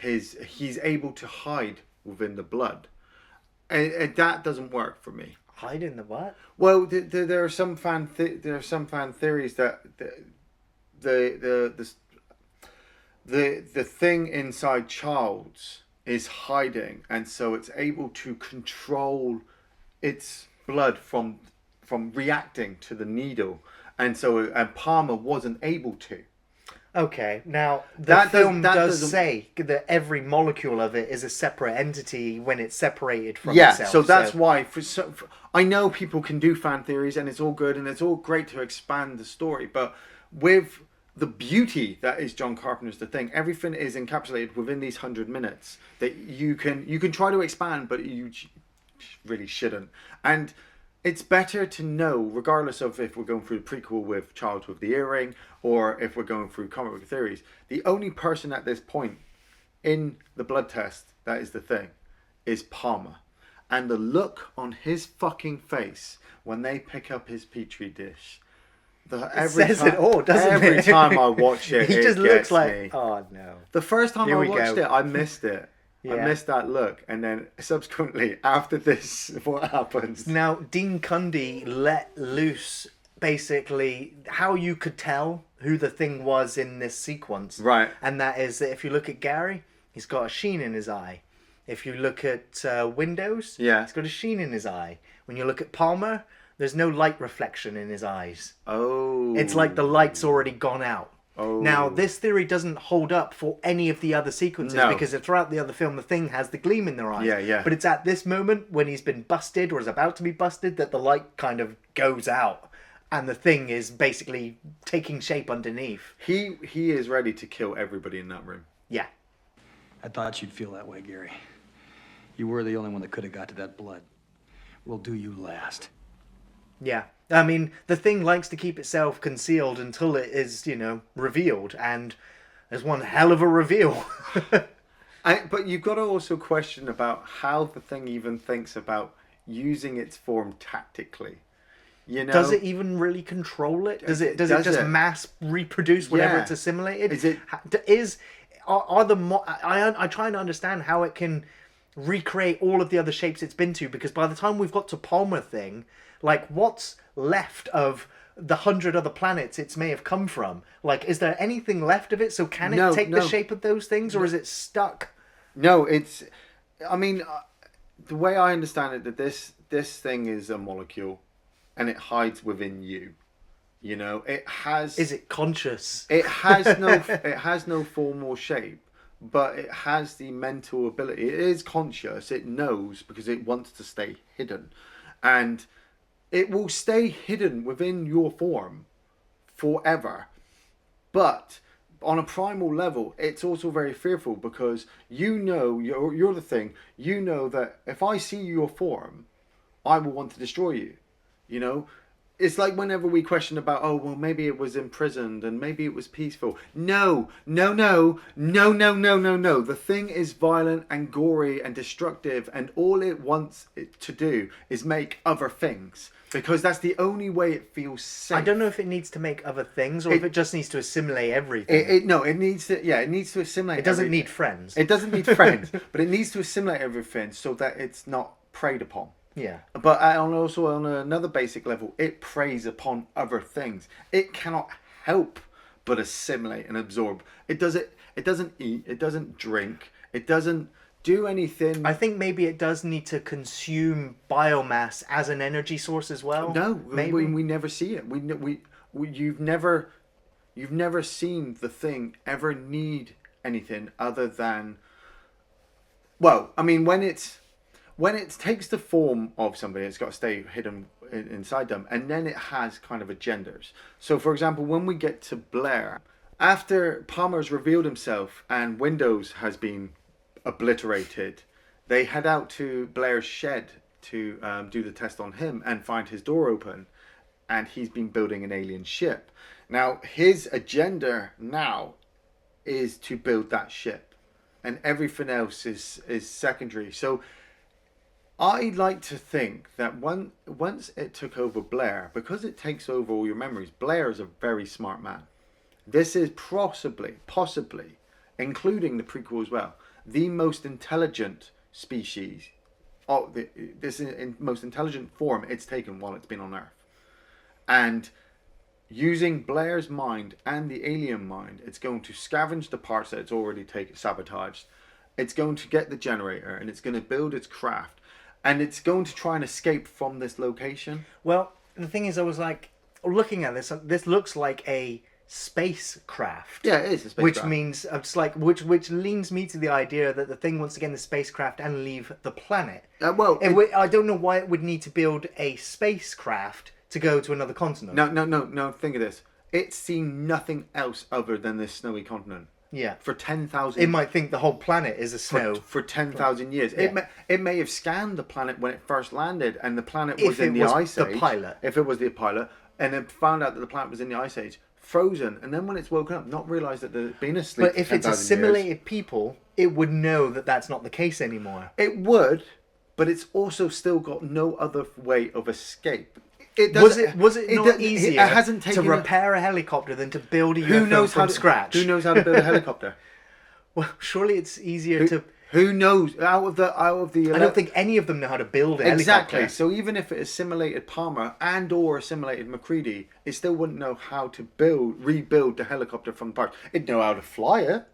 he's able to hide within the blood, and that doesn't work for me. Hide in the what? Well, there are some fan theories that the Thing inside Childs is hiding, and so it's able to control its blood from reacting to the needle, and Palmer wasn't able to. Okay, now the film does say that every molecule of it is a separate entity when it's separated from itself. So that's why I know people can do fan theories and it's all good and it's all great to expand the story, but with the beauty that is John Carpenter's The Thing, everything is encapsulated within these 100 minutes that you can try to expand, but you really shouldn't. And it's better to know, regardless of if we're going through the prequel with Childs with the earring, or if we're going through comic book theories, the only person at this point in the blood test that is the Thing is Palmer. And the look on his fucking face when they pick up his petri dish. Every time I watch it, he just looks like, me. Oh no. The first time I watched it, I missed it. I missed that look, and then subsequently after this, what happens? Now, Dean Cundy let loose basically how you could tell who the Thing was in this sequence. Right. And that is that if you look at Gary, he's got a sheen in his eye. If you look at Windows, he's got a sheen in his eye. When you look at Palmer, there's no light reflection in his eyes. Oh. It's like the light's already gone out. Oh. Now, this theory doesn't hold up for any of the other sequences because throughout the other film, the Thing has the gleam in their eyes. Yeah. But it's at this moment when he's been busted or is about to be busted that the light kind of goes out and the Thing is basically taking shape underneath. He is ready to kill everybody in that room. Yeah. I thought you'd feel that way, Gary. You were the only one that could have got to that blood. We'll do you last. Yeah. I mean, the Thing likes to keep itself concealed until it is, revealed. And there's one hell of a reveal. But you've got to also question about how the Thing even thinks about using its form tactically. Does it even really control it? Does it just mass reproduce whatever it's assimilated? I'm trying to understand how it can recreate all of the other shapes it's been to, because by the time we've got to Palmer Thing, like, what's left of the 100 other planets it may have come from? Like, is there anything left of it? So can it take the shape of those things, or is it stuck? No, I mean, the way I understand it, that this thing is a molecule, and it hides within you. It has. Is it conscious? It has no form or shape, but it has the mental ability. It is conscious. It knows because it wants to stay hidden, and it will stay hidden within your form forever. But on a primal level, it's also very fearful because you're the Thing. You know that if I see your form, I will want to destroy you. It's like whenever we question about, oh, well, maybe it was imprisoned and maybe it was peaceful. No. The thing is violent and gory and destructive, and all it wants it to do is make other things, because that's the only way it feels safe. I don't know if it needs to make other things or if it just needs to assimilate everything. It needs to assimilate. It doesn't everything. need friends. It doesn't need friends, but it needs to assimilate everything so that it's not preyed upon. Yeah. But also on another basic level, it preys upon other things. It cannot help but assimilate and absorb. It doesn't eat. It doesn't drink. It doesn't do anything. I think maybe it does need to consume biomass as an energy source as well. No, maybe we never see it. You've never seen the thing ever need anything other than. Well, I mean, when it takes the form of somebody, it's got to stay hidden inside them, and then it has kind of agendas. So, for example, when we get to Blair, after Palmer's revealed himself and Windows has been obliterated, they head out to Blair's shed to do the test on him and find his door open, and he's been building an alien ship. Now, his agenda now is to build that ship, and everything else is secondary. So I like to think that once it took over Blair, because it takes over all your memories, Blair is a very smart man. This is possibly, including the prequel as well, the most intelligent species, most intelligent form it's taken while it's been on Earth. And using Blair's mind and the alien mind, it's going to scavenge the parts that it's already sabotaged. It's going to get the generator, and it's going to build its craft. And it's going to try and escape from this location. Well, the thing is, I was like, looking at this looks like a spacecraft. Yeah, it is a spacecraft. Which means, it's like, which leans me to the idea that the thing wants to get in the spacecraft and leave the planet. I don't know why it would need to build a spacecraft to go to another continent. No, think of this. It's seen nothing else other than this snowy continent. Yeah. For 10,000 It might think the whole planet is a snow. For 10,000 years. Yeah. It may have scanned the planet when it first landed, and the planet was in the Ice Age. If it was the pilot, and it found out that the planet was in the Ice Age, frozen, and then when it's woken up, not realised that there's been asleep. But if it's assimilated people, it would know that that's not the case anymore. It would, but it's also still got no other way of escape. Was it not easier to repair a helicopter than to build a UFO from scratch? Who knows how to build a helicopter? Well, surely it's easier to. Who knows? Out of the. I don't think any of them know how to build a helicopter. Exactly. So even if it assimilated Palmer or assimilated MacReady, it still wouldn't know how to rebuild the helicopter from parts. It'd know how to fly it,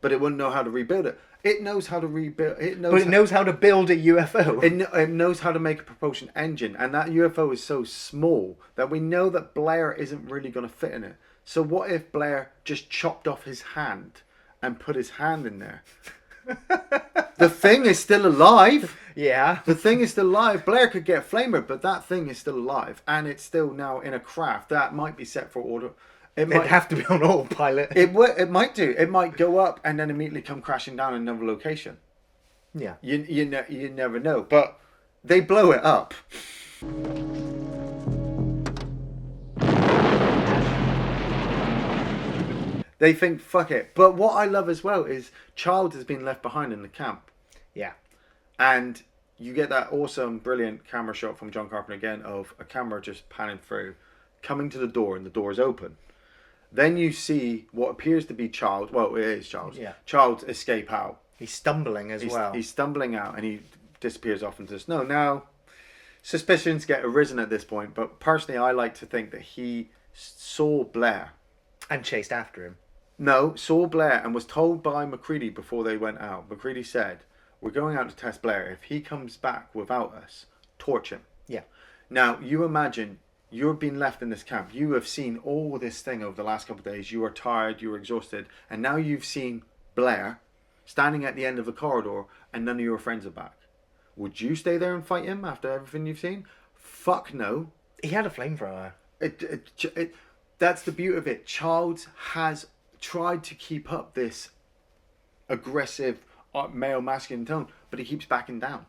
but it wouldn't know how to rebuild it. It knows how to rebuild. It knows how to build a UFO. It knows how to make a propulsion engine, and that UFO is so small that we know that Blair isn't really going to fit in it. So what if Blair just chopped off his hand and put his hand in there? The thing is still alive. Yeah. The thing is still alive. Blair could get a flamer, but that thing is still alive, and it's still now in a craft that might be set for order. It'd have to be on autopilot. It might do. It might go up and then immediately come crashing down in another location. Yeah. You never know. But they blow it up. They think, fuck it. But what I love as well is Child has been left behind in the camp. Yeah. And you get that awesome, brilliant camera shot from John Carpenter again of a camera just panning through, coming to the door, and the door is open. Then you see what appears to be Child. Well, it is Child. Yeah. Child escape out. He's stumbling as well. He's stumbling out, and he disappears off into the snow. Now, suspicions get arisen at this point, but personally, I like to think that he saw Blair. And chased after him. No, saw Blair and was told by MacReady before they went out. MacReady said, "We're going out to test Blair. If he comes back without us, torch him." Yeah. Now, you imagine... You're being left in this camp. You have seen all this thing over the last couple of days. You are tired. You are exhausted. And now you've seen Blair standing at the end of the corridor and none of your friends are back. Would you stay there and fight him after everything you've seen? Fuck no. He had a flamethrower. That's the beauty of it. Childs has tried to keep up this aggressive male masculine tone, but he keeps backing down.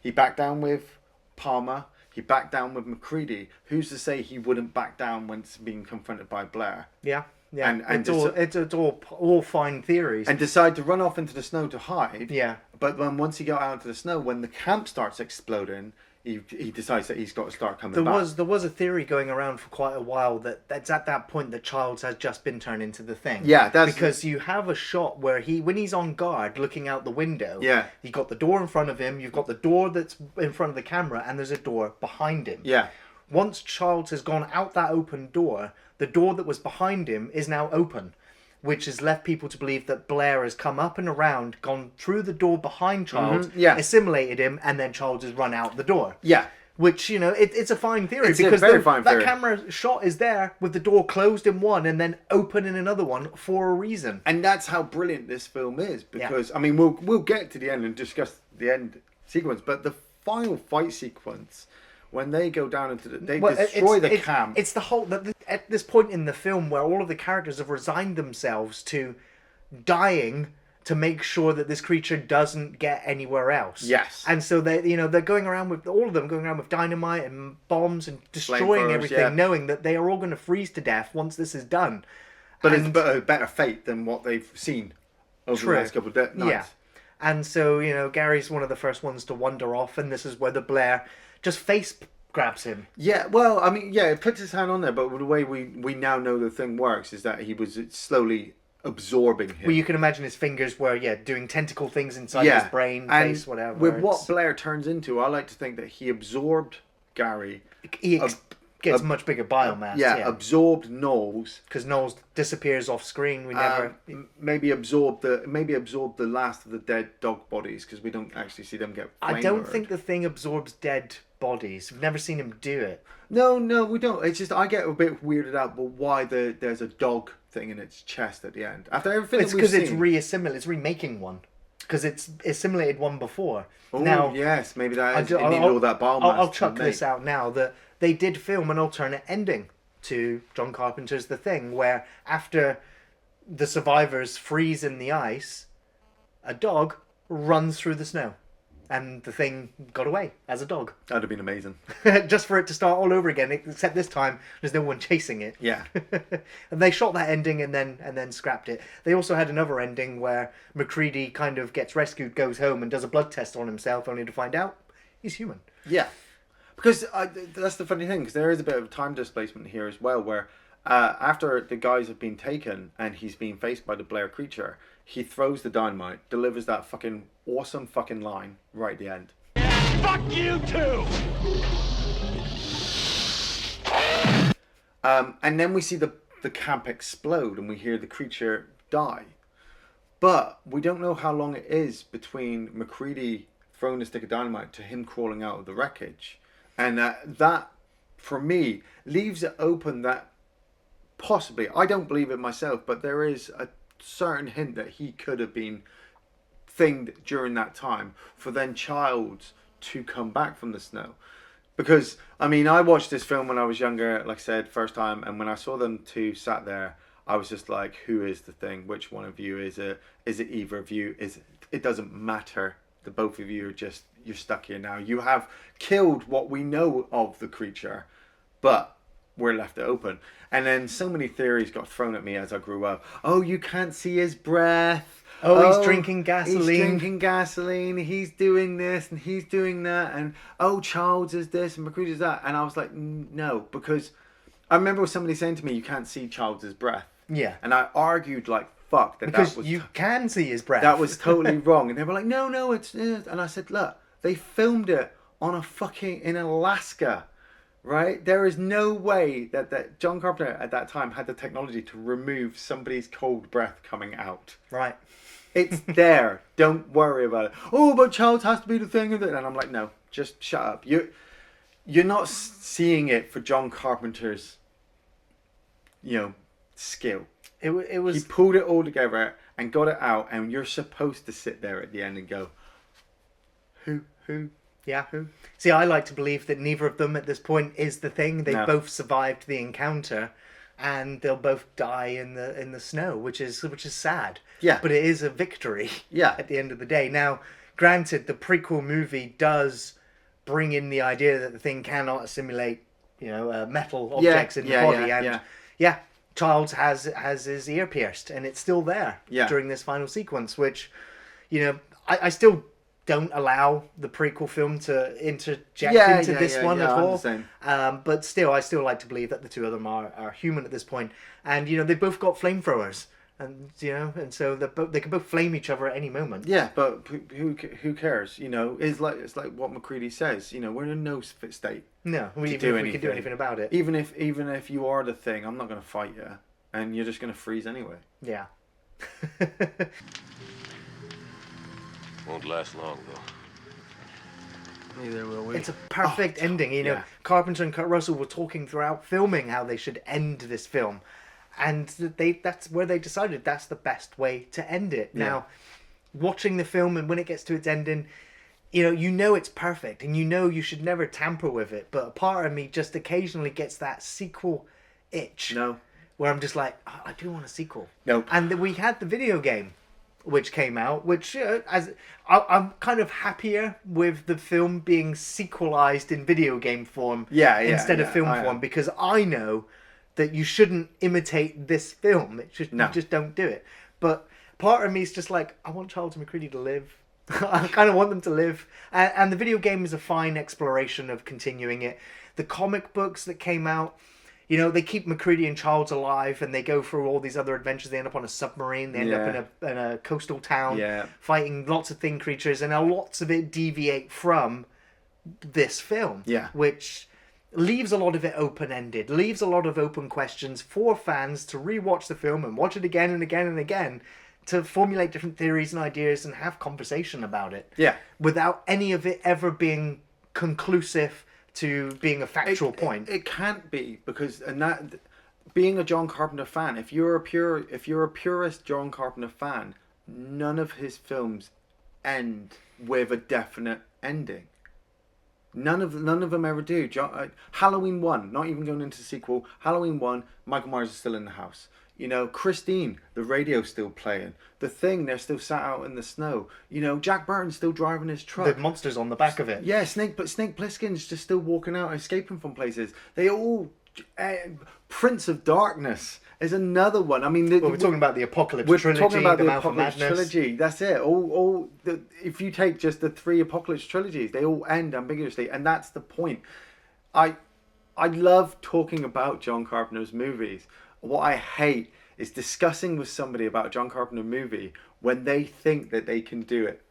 He backed down with Palmer. He backed down with McCready. Who's to say he wouldn't back down when being confronted by Blair? Yeah. Yeah, And it's all fine theories. And decide to run off into the snow to hide. Yeah. But then once he got out into the snow, when the camp starts exploding, he decides that he's got to start coming back. There was a theory going around for quite a while that's at that point that Childs has just been turned into the thing. Yeah, that's because you have a shot where when he's on guard looking out the window. Yeah. You've got the door in front of him. You've got the door that's in front of the camera, and there's a door behind him. Yeah. Once Childs has gone out that open door, the door that was behind him is now open, which has left people to believe that Blair has come up and around, gone through the door behind Childs, assimilated him, and then Childs has run out the door. Yeah. Which, it's a fine theory, It's because a very fine theory. that camera shot is there with the door closed in one and then open in another one for a reason. And that's how brilliant this film is, because, I mean, we'll get to the end and discuss the end sequence, but the final fight sequence, when they go down into they destroy the camp. It's the whole at this point in the film where all of the characters have resigned themselves to dying to make sure that this creature doesn't get anywhere else. Yes. And so they're going around with all of them going around with dynamite and bombs and destroying everything, knowing that they are all going to freeze to death once this is done. But it's a better fate than what they've seen over the last couple of nights. Yeah. And so, Gary's one of the first ones to wander off, and this is where the Blair just face grabs him. Yeah, well, I mean, it puts his hand on there, but the way we now know the thing works is that he was slowly absorbing him. Well, you can imagine his fingers were, doing tentacle things inside his brain, face, whatever. With what Blair turns into, I like to think that he absorbed Gary. He gets much bigger biomass. Absorbed Knowles. Because Knowles disappears off screen. We never maybe absorbed the last of the dead dog bodies, because we don't actually see them get I don't think the thing absorbs dead bodies. We've never seen him do it. No, we don't. It's just I get a bit weirded out, but why there's a dog thing in its chest at the end after everything. It's because it's it's remaking one, because it's assimilated one before. Oh, now, yes, maybe that it needed all that biomass. I'll chuck this out now that they did film an alternate ending to John Carpenter's The Thing, where after the survivors freeze in the ice, a dog runs through the snow. And the thing got away as a dog. That'd have been amazing. Just for it to start all over again, except this time there's no one chasing it. Yeah. And they shot that ending and then scrapped it. They also had another ending where McCready kind of gets rescued, goes home, and does a blood test on himself, only to find out he's human. Yeah. Because that's the funny thing, because there is a bit of time displacement here as well, where after the guys have been taken and he's being faced by the Blair creature, he throws the dynamite, delivers that fucking awesome fucking line right at the end. Fuck you too! And then we see the camp explode and we hear the creature die. But we don't know how long it is between McCready throwing the stick of dynamite to him crawling out of the wreckage. And that, for me, leaves it open that possibly, I don't believe it myself, but there is a certain hint that he could have been thinged during that time for then Childs to come back from the snow. Because, I mean, I watched this film when I was younger, like I said, first time, and when I saw them two sat there, I was just like, who is the thing? Which one of you is it? Is it either of you? It doesn't matter. The both of you are just, you're stuck here now. You have killed what we know of the creature, but we're left it open. And then so many theories got thrown at me as I grew up. Oh, you can't see his breath. Oh, he's drinking gasoline. He's drinking gasoline. He's doing this and he's doing that. And oh, Childs is this and McCready's that. And I was like, no, because I remember somebody saying to me, you can't see Childs' breath. Yeah. And I argued like fuck because that was you can see his breath. That was totally wrong. And they were like, no, it's. And I said, look, they filmed it on in Alaska. Right? There is no way that John Carpenter at that time had the technology to remove somebody's cold breath coming out. Right. It's there. Don't worry about it. Oh, but Childs has to be the thing of it. And I'm like, no, just shut up. You're not seeing it for John Carpenter's, skill. It was. He pulled it all together and got it out, and you're supposed to sit there at the end and go, who? Yeah. See, I like to believe that neither of them at this point is the thing. They both survived the encounter, and they'll both die in the snow, which is sad. Yeah. But it is a victory. Yeah. At the end of the day. Now, granted, the prequel movie does bring in the idea that the thing cannot assimilate, metal objects in the body. Childs has his ear pierced, and it's still there during this final sequence, which, I still don't allow the prequel film to interject into this one at all. But still, I still like to believe that the two of them are human at this point, and they both got flamethrowers, and and so they can both flame each other at any moment. Yeah, but who cares? It's like what McCready says. We're in no fit state. No, we can do anything about it. Even if you are the thing, I'm not going to fight you, and you're just going to freeze anyway. Yeah. Won't last long, though. Neither will we. It's a perfect ending. Carpenter and Kurt Russell were talking throughout filming how they should end this film, and that's where they decided that's the best way to end it. Yeah. Now, watching the film, and when it gets to its ending, it's perfect, and you should never tamper with it. But a part of me just occasionally gets that sequel itch. No. Where I'm just like, oh, I do want a sequel. Nope. And we had the video game, which came out, which I'm kind of happier with the film being sequelized in video game form instead of film form, because I know that you shouldn't imitate this film. You just don't do it. But part of me is just like, I want Charles and McCready to live. I kind of want them to live. And the video game is a fine exploration of continuing it. The comic books that came out, they keep McCready and Childs alive, and they go through all these other adventures. They end up on a submarine. They end up in a coastal town, fighting lots of thing creatures, and lots of it deviate from this film, which leaves a lot of it open-ended, leaves a lot of open questions for fans to rewatch the film and watch it again and again and again to formulate different theories and ideas and have conversation about it. Yeah. Without any of it ever being conclusive to being a factual point. It can't be, because being a John Carpenter fan, if you're a purist John Carpenter fan, none of his films end with a definite ending. None of them ever do. Halloween 1, not even going into the sequel. Halloween 1, Michael Myers is still in the house. Christine, the radio's still playing. The Thing, they're still sat out in the snow. Jack Burton's still driving his truck. The monster's on the back of it. Yeah, Snake Plissken's just still walking out, escaping from places. They all... Prince of Darkness is another one. I mean... we're talking about the Apocalypse trilogy. We're talking about the Mouth of Apocalypse Madness. trilogy. That's it. If you take just the 3 Apocalypse trilogies, they all end ambiguously, and that's the point. I love talking about John Carpenter's movies. What I hate is discussing with somebody about a John Carpenter movie when they think that they can do it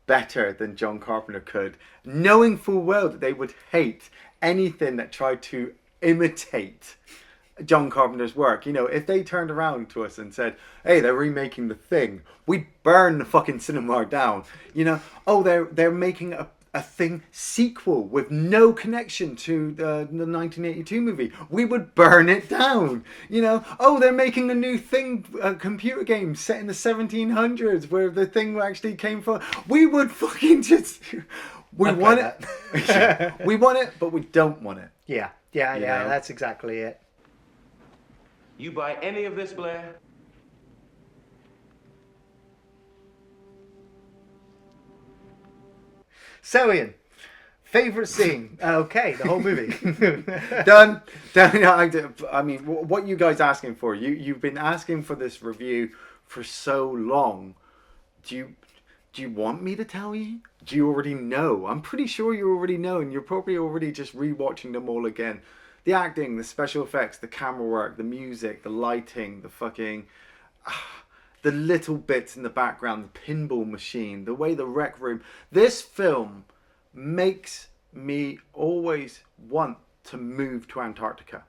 better than John Carpenter could, knowing full well that they would hate anything that tried to imitate John Carpenter's work. If they turned around to us and said, hey, they're remaking The Thing, we'd burn the fucking cinema down. They're making a Thing sequel with no connection to the 1982 movie, we would burn it down. They're making a new Thing computer game set in the 1700s where the Thing actually came from, we would fucking just... We want it. We want it, but we don't want it. Yeah, that's exactly it. You buy any of this, Blair? So, Ian, favourite scene? Okay, the whole movie. Done. I mean, what you guys asking for? You've been asking for this review for so long. Do you want me to tell you? Do you already know? I'm pretty sure you already know, and you're probably already just rewatching them all again. The acting, the special effects, the camera work, the music, the lighting, the fucking... the little bits in the background, the pinball machine, the way the rec room... This film makes me always want to move to Antarctica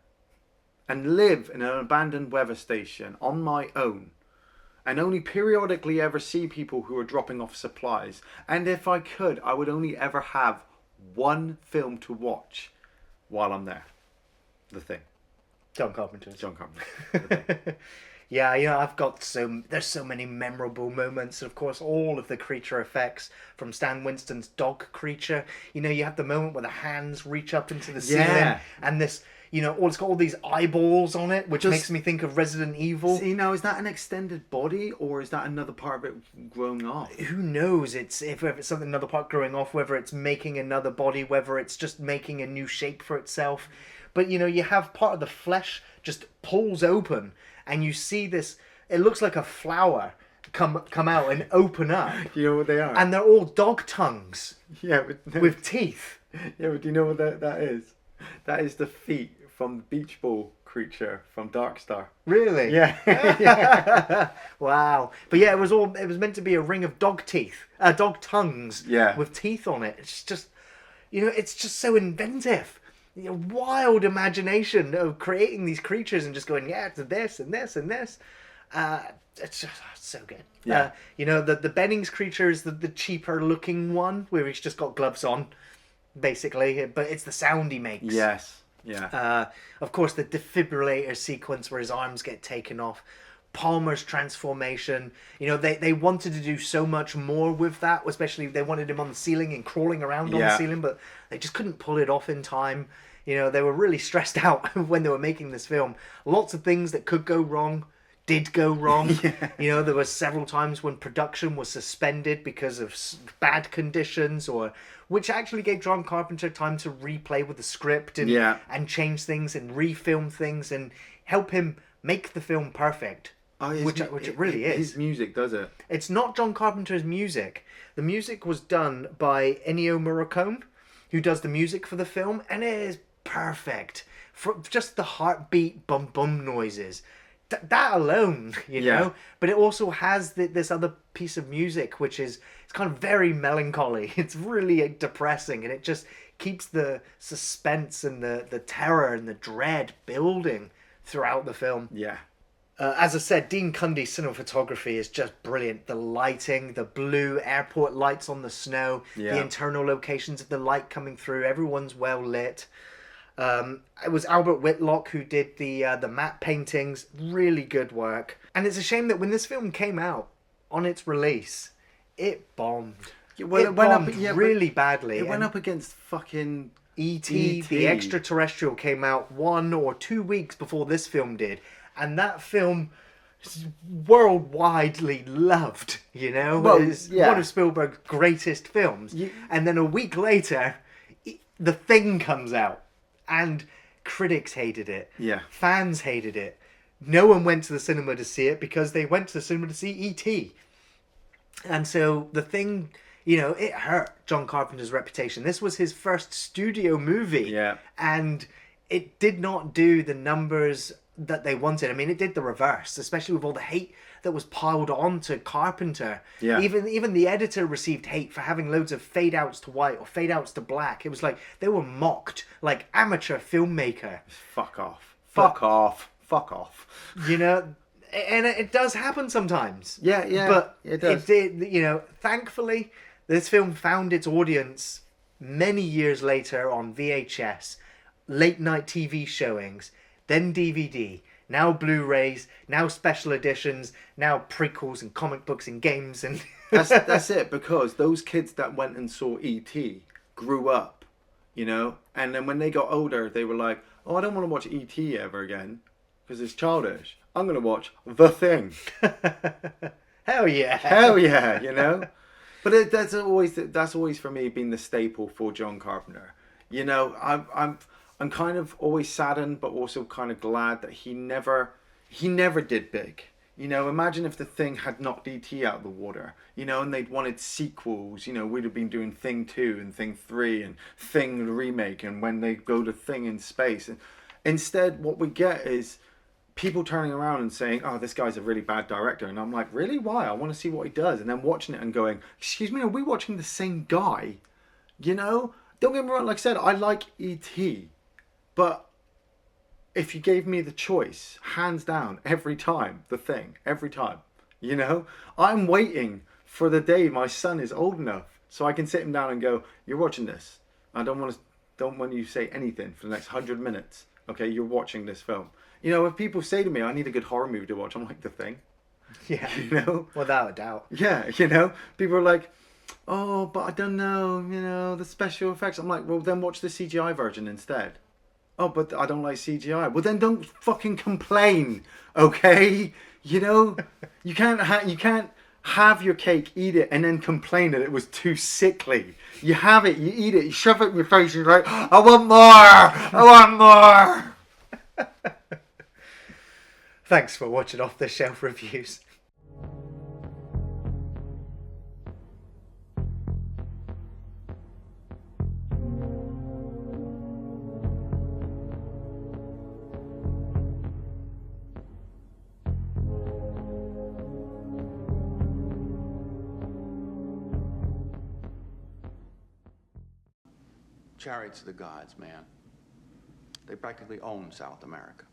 and live in an abandoned weather station on my own, and only periodically ever see people who are dropping off supplies. And if I could, I would only ever have one film to watch while I'm there. The Thing. John Carpenter. The Thing. Yeah, I've got there's so many memorable moments. Of course, all of the creature effects from Stan Winston's dog creature. You have the moment where the hands reach up into the ceiling, and this, You know, it's got all these eyeballs on it, which Just- makes me think of Resident Evil. See, now, is that an extended body, or is that another part of it growing off? Who knows? If it's something, another part growing off, whether it's making another body, whether it's just making a new shape for itself. But you know, you have part of the flesh just pulls open, and you see this. It looks like a flower come out and open up, Do you know what they are? and they're all dog tongues yeah, but, with teeth. yeah, but do you know what that is? That is the feet from the beach ball creature from Dark Star. Really? Yeah. Wow. But yeah, it was meant to be a ring of dog tongues. Yeah. With teeth on it. It's just, you know, it's just so inventive. You know, wild imagination of creating these creatures and just going, yeah, it's this and this and this. It's just so good. Yeah. You know, the Bennings creature is the cheaper looking one, where he's just got gloves on, basically. But it's the sound he makes. Yes. Yeah. Of course, the defibrillator sequence where his arms get taken off. Palmer's transformation. You know, they wanted to do so much more with that, especially they wanted him on the ceiling and crawling around on the ceiling, but they just couldn't pull it off in time. You know, they were really stressed out when they were making this film. Lots of things that could go wrong did go wrong. You know, there were several times when production was suspended because of bad conditions, or which actually gave John Carpenter time to replay with the script and change things and refilm things and help him make the film perfect. Which it really is. His music does it. It's not John Carpenter's music. The music was done by Ennio Morricone, who does the music for the film, and it is perfect. For just the heartbeat bum bum noises. That alone, you know. But it also has this other piece of music, which is it's kind of very melancholy. It's really depressing, and it just keeps the suspense and the terror and the dread building throughout the film. Yeah. As I said, Dean Cundy's cinematography is just brilliant. The lighting, the blue airport lights on the snow, the internal locations of the light coming through, everyone's well lit. It was Albert Whitlock who did the matte paintings. Really good work. And it's a shame that when this film came out on its release, it bombed. Well, it went up really badly. It went up against fucking E.T. The Extraterrestrial came out 1 or 2 weeks before this film did. And that film is worldwide loved, you know? Well, it's one of Spielberg's greatest films. And then a week later, The Thing comes out. And critics hated it. Yeah. Fans hated it. No one went to the cinema to see it because they went to the cinema to see E.T. And so The Thing, you know, it hurt John Carpenter's reputation. This was his first studio movie. Yeah. And it did not do the numbers that they wanted. I mean, it did the reverse, especially with all the hate that was piled on to Carpenter. Yeah. Even the editor received hate for having loads of fade outs to white or fade outs to black. It was like they were mocked, like amateur filmmaker. Fuck off. Fuck off. Fuck off. You know, and it does happen sometimes. Yeah, yeah. But it does. it did, you know, thankfully, this film found its audience many years later on VHS, late night TV showings, then DVD, now Blu-rays, now special editions, now prequels and comic books and games and That's it, because those kids that went and saw E.T. grew up, you know, and then when they got older, they were like, oh, I don't want to watch E.T. ever again because it's childish. I'm going to watch The Thing. Hell yeah. Hell yeah, you know. But that's always for me been the staple for John Carpenter. You know, I'm kind of always saddened, but also kind of glad that he never did big. You know, imagine if The Thing had knocked E.T. out of the water, you know, and they'd wanted sequels. You know, we'd have been doing Thing 2 and Thing 3 and Thing the remake, and when they go to Thing in space. And instead, what we get is people turning around and saying, oh, this guy's a really bad director. And I'm like, really? Why? I want to see what he does. And then watching it and going, excuse me, are we watching the same guy? You know? Don't get me wrong, like I said, I like E.T., but if you gave me the choice, hands down, every time, The Thing, every time, you know, I'm waiting for the day my son is old enough so I can sit him down and go, you're watching this. I don't want you to say anything for the next 100 minutes. Okay, you're watching this film. You know, if people say to me, I need a good horror movie to watch, I'm like, The Thing. Yeah, you know, without a doubt. Yeah, you know, people are like, oh, but I don't know, you know, the special effects. I'm like, well, then watch the CGI version instead. oh, but I don't like CGI. Well, then don't fucking complain, okay? You know, you can't have your cake, eat it, and then complain that it was too sickly. You have it, you eat it, you shove it in your face, and you're like, I want more! I want more! Thanks for watching Off the Shelf Reviews. Chariots of the gods, man. They practically own South America.